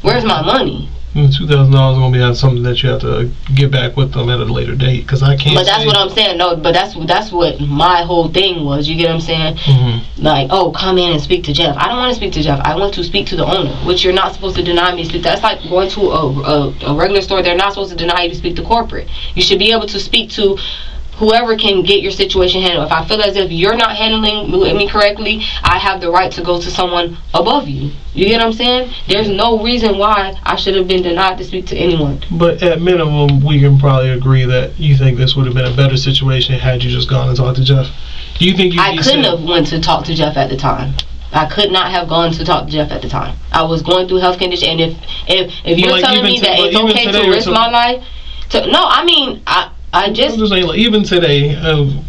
Where's my money? $2,000 gonna be something that you have to get back with them at a later date, because I can't. But that's what I'm saying. No, but that's what my whole thing was. You get what I'm saying? Like, oh, come in and speak to Jeff. I don't want to speak to Jeff. I want to speak to the owner, which you're not supposed to deny me. That's like going to a regular store. They're not supposed to deny you to speak to corporate. You should be able to speak to whoever can get your situation handled. If I feel as if you're not handling me correctly, I have the right to go to someone above you. You get what I'm saying? There's no reason why I should have been denied to speak to anyone. But at minimum, we can probably agree that you think this would have been a better situation had you just gone and talked to Jeff. Do you think I couldn't have went to talk to Jeff at the time? I could not have gone to talk to Jeff at the time. I was going through health conditions, and if you're telling me that it's okay to risk my life, I just saying, like, even today.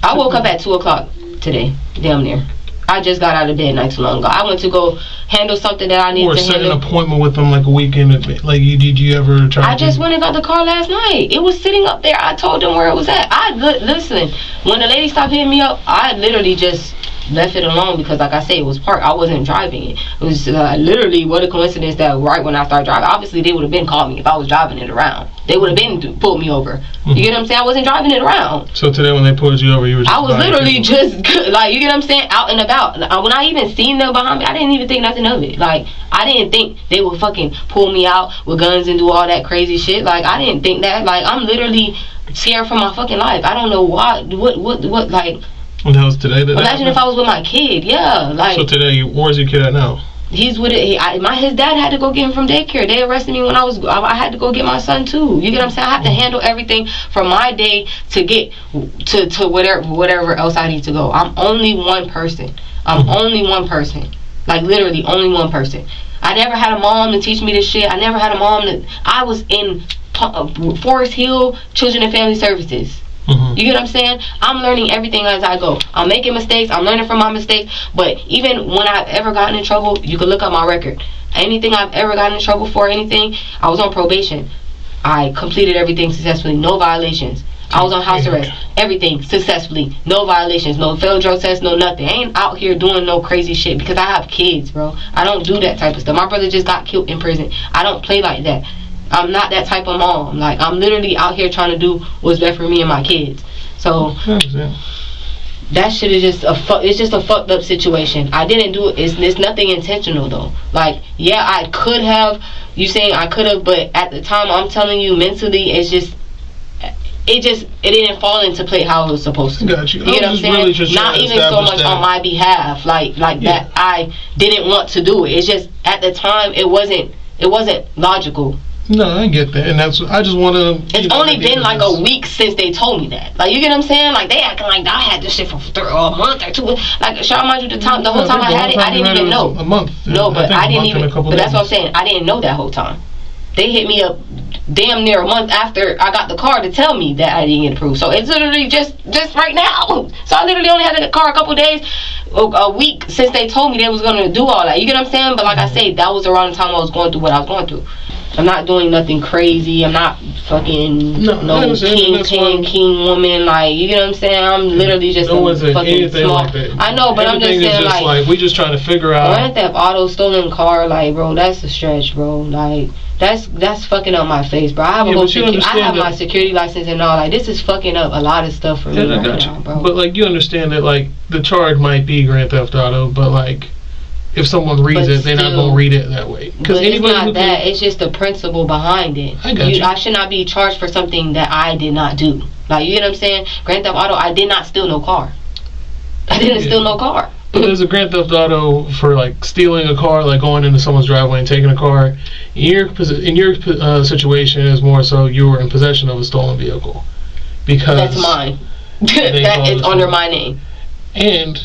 I woke up at 2:00 today, damn near. I just got out of bed not too long ago. I went to go handle something that I needed to handle. Or set an appointment with them like a weekend. Like, did you ever try? I just went and got the car last night. It was sitting up there. I told them where it was at. Listen, when the lady stopped hitting me up, I literally just left it alone, because like I said, it was parked. I wasn't driving it. It was literally, what a coincidence that right when I started driving, obviously they would have been called me if I was driving it around. They would have been pulled me over. You get what I'm saying? I wasn't driving it around. So today when they pulled you over, you were just... I was literally just, like, you get what I'm saying, out and about. When I even seen them behind me, I didn't even think nothing of it. Like, I didn't think they would fucking pull me out with guns and do all that crazy shit. Like, I didn't think that. Like, I'm literally scared for my fucking life. I don't know why. What, like... And that was today? Imagine if I was with my kid. Yeah, like... So today, where's your kid at now? He's with it. His dad had to go get him from daycare. They arrested me when I had to go get my son too. You get what I'm saying? I have to handle everything from my day to get to whatever else I need to go. I'm only one person. Only one person. Like, literally only one person. I never had a mom to teach me this shit. I never had a mom I was in Forest Hill Children and Family Services. You get what I'm saying? I'm learning everything as I go. I'm making mistakes. I'm learning from my mistakes. But even when I've ever gotten in trouble, you can look up my record. Anything I've ever gotten in trouble for, anything, I was on probation. I completed everything successfully. No violations. I was on house arrest. Everything successfully. No violations. No failed drug tests. No nothing. I ain't out here doing no crazy shit because I have kids, bro. I don't do that type of stuff. My brother just got killed in prison. I don't play like that. I'm not that type of mom. Like, I'm literally out here trying to do what's best for me and my kids. So that shit is just it's just a fucked up situation. I didn't do it. It's nothing intentional though. Like, yeah, I could have. You saying I could have, but at the time, I'm telling you, mentally, it didn't fall into play how it was supposed to. Got you. You get what I'm saying? Really not even so much on my behalf, like that. I didn't want to do it. It's just at the time it wasn't logical. No, I get that, and that's. I just want to. It's only been like a week since they told me that. Like, you get what I'm saying? Like, they acting like I had this shit for a month or two. Like, shout out you the whole time I had it, I didn't even know. A month. No, but I didn't even. But that's what I'm saying. I didn't know that whole time. They hit me up damn near a month after I got the car to tell me that I didn't get approved. So it's literally just right now. So I literally only had the car a couple days, a week since they told me they was gonna do all that. You get what I'm saying? But like I say, that was around the time I was going through what I was going through. I'm not doing nothing crazy. I'm not fucking king woman. Like, you get what I'm saying? I'm literally just fucking small. Like that. I know, but everything I'm just saying, like we just trying to figure out. Grand Theft Auto, stolen car, like, bro, that's a stretch, bro. Like, that's fucking up my face, bro. I have I have my security license and all. Like, this is fucking up a lot of stuff for me right now, bro. But like, you understand that, like, the charge might be Grand Theft Auto, but like, if someone reads it, they're not gonna read it that way. Because it's not that. It's just the principle behind it. I got you. I should not be charged for something that I did not do. Like, you get what I'm saying? Grand Theft Auto, I did not steal no car. I didn't steal no car. But there's a Grand Theft Auto for like stealing a car, like going into someone's driveway and taking a car. In your situation, is more so you were in possession of a stolen vehicle. because that's mine. That is under my name. And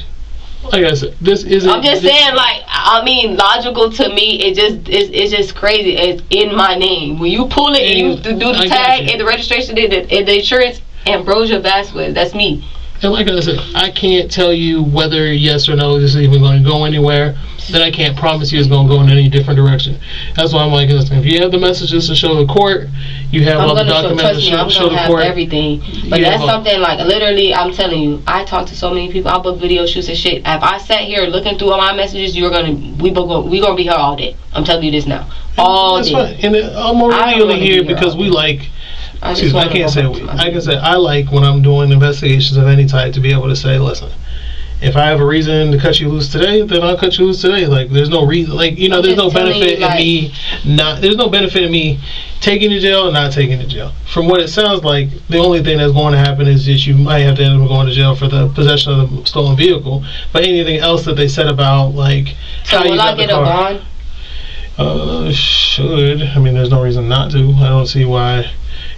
like I said, this isn't. I'm just saying, like, I mean, logical to me. It's just crazy. It's in my name. When you pull it and you do the tag and the registration and the insurance, Ambrosia Vasquez, that's me. And like I said, I can't tell you whether yes or no this is even going to go anywhere. Then I can't promise you it's going to go in any different direction. That's why I'm like, listen, if you have the messages to show the court, you have all the documents to show the court. Everything. But that's something like, literally, I'm telling you, I talk to so many people. I book video shoots and shit. If I sat here looking through all my messages, we gonna be here all day. I'm telling you this now, all day. Fine. And I'm only here because we like. I can say I like when I'm doing investigations of any type to be able to say, listen, if I have a reason to cut you loose today, then I'll cut you loose today. Like, there's no reason, like, you know, there's no benefit in me there's no benefit in me taking you to jail and not taking you to jail. From what it sounds like, the only thing that's going to happen is that you might have to end up going to jail for the possession of the stolen vehicle. But anything else that they said about, like, how you got the car. So will I get a bond? Should. I mean, there's no reason not to. I don't see why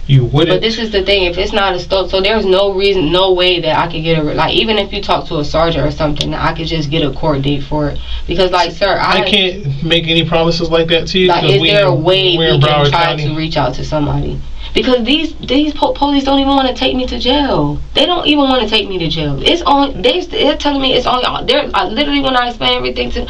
you wouldn't. But this is the thing, if it's not a stolen, so there's no reason, no way that I could get a, like, even if you talk to a sergeant or something, I could just get a court date for it. Because, like, sir, I can't make any promises like that to you. Like, is there a way we can try to reach out to somebody? Because these police don't even want to take me to jail. They don't even want to take me to jail. It's on. They're telling me it's on. They're literally, when I explain everything to,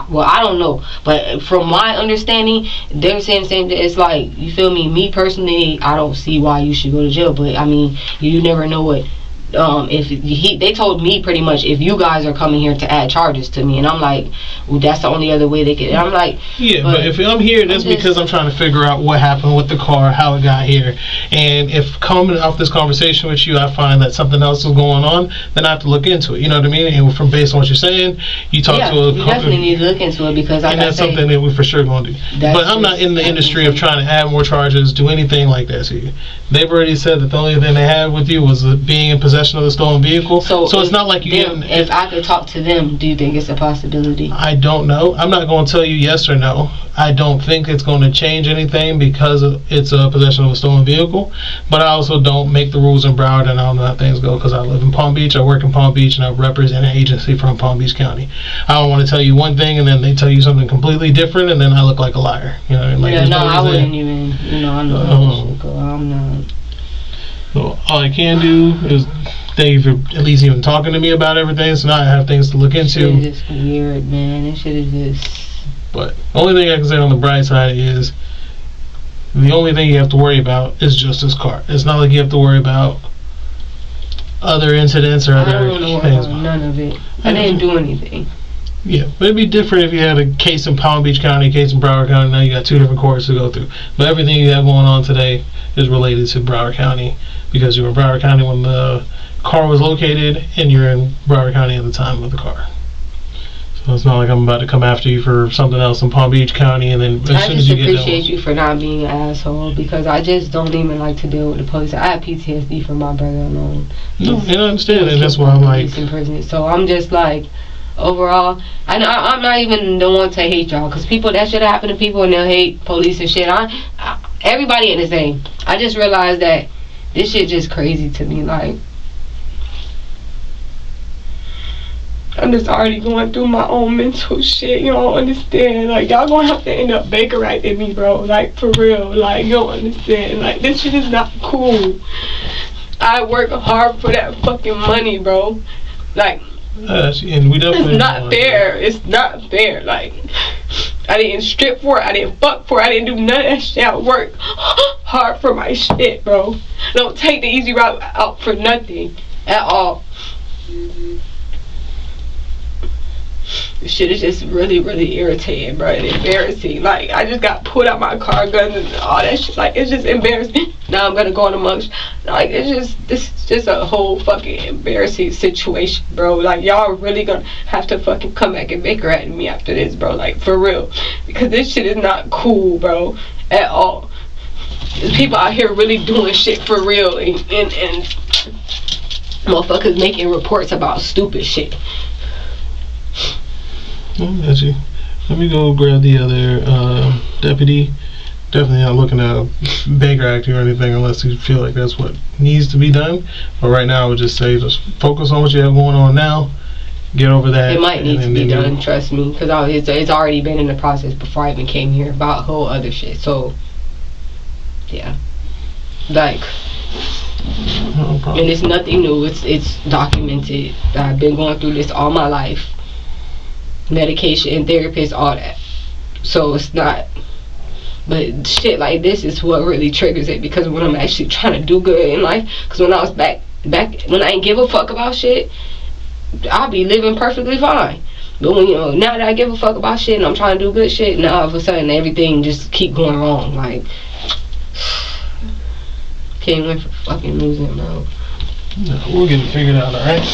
well, I don't know, but from my understanding, they're saying the same thing. It's like, you feel me? Me personally, I don't see why you should go to jail. But I mean, you never know what. They told me pretty much, if you guys are coming here to add charges to me, and I'm like, well, that's the only other way they could. And I'm like, yeah, but if I'm here, that's because I'm trying to figure out what happened with the car, how it got here, and if coming off this conversation with you, I find that something else is going on, then I have to look into it. You know what I mean? And from based on what you're saying, you talk to a. You definitely need to look into it, because and that's something that we for sure going to do. But I'm not in the industry of trying to add more charges, do anything like that to you. They've already said that the only thing they had with you was being in possession of the stolen vehicle. So it's not like you get. If I could talk to them, do you think it's a possibility? I don't know. I'm not going to tell you yes or no. I don't think it's going to change anything because it's a possession of a stolen vehicle. But I also don't make the rules in Broward, and I don't know how things go, because I live in Palm Beach, I work in Palm Beach, and I represent an agency from Palm Beach County. I don't want to tell you one thing and then they tell you something completely different, and then I look like a liar. You know, like, yeah, no, I wouldn't even. You know, I'm not. So all I can do is thank you for at least even talking to me about everything. So now I have things to look into. Shit is just weird, man. This shit is just. But the only thing I can say on the bright side is the only thing you have to worry about is just this car. It's not like you have to worry about other incidents or other things. None of it. I didn't do anything. Yeah, but it'd be different if you had a case in Palm Beach County, a case in Broward County. Now you got two different courts to go through. But everything you have going on today is related to Broward County, because you were in Broward County when the car was located, and you're in Broward County at the time of the car. So it's not like I'm about to come after you for something else in Palm Beach County, and then as soon as you get done. I just appreciate you for not being an asshole, because I just don't even like to deal with the police. I have PTSD from my brother alone. No, and I understand, and that's why I'm like. In prison. So I'm just like, overall, I'm not even the one to hate y'all, because people, that shit happen to people and they'll hate police and shit. Everybody ain't the same. I just realized that this shit just crazy to me. Like, I'm just already going through my own mental shit. You don't understand. Like, y'all gonna have to end up Baker writing me, bro. Like, for real. Like, you don't understand. Like, this shit is not cool. I work hard for that fucking money, bro. Like, and we definitely it's not fair. It's not fair. Like, I didn't strip for it. I didn't fuck for it. I didn't do none of that shit. I work hard for my shit, bro. Don't take the easy route out for nothing at all. This shit is just really, really irritating, bro, and embarrassing. Like, I just got pulled out my car, guns and all that shit. Like, it's just embarrassing. Now I'm gonna go in amongst, like, this is just a whole fucking embarrassing situation, bro. Like, y'all really gonna have to fucking come back and Baker at me after this, bro. Like, for real, because this shit is not cool, bro, at all. There's people out here really doing shit for real, and motherfuckers making reports about stupid shit. Oh, that's you. Let me go grab the other deputy definitely not looking to beg or act you or anything unless you feel like that's what needs to be done. But right now, I would just say just focus on what you have going on now. Get over that. It might need to be done, trust me, because it's already been in the process before I even came here about whole other shit. So, yeah. Like, no problem. and it's nothing new. It's documented. I've been going through this all my life. Medication, therapists, all that. So it's not. But shit like this is what really triggers it, because when I'm actually trying to do good in life, because when I was back when I ain't give a fuck about shit, I'll be living perfectly fine. But when, now that I give a fuck about shit and I'm trying to do good shit, now all of a sudden everything just keep going wrong. Like, can't win for fucking losing, bro. No, we'll get it figured out, alright?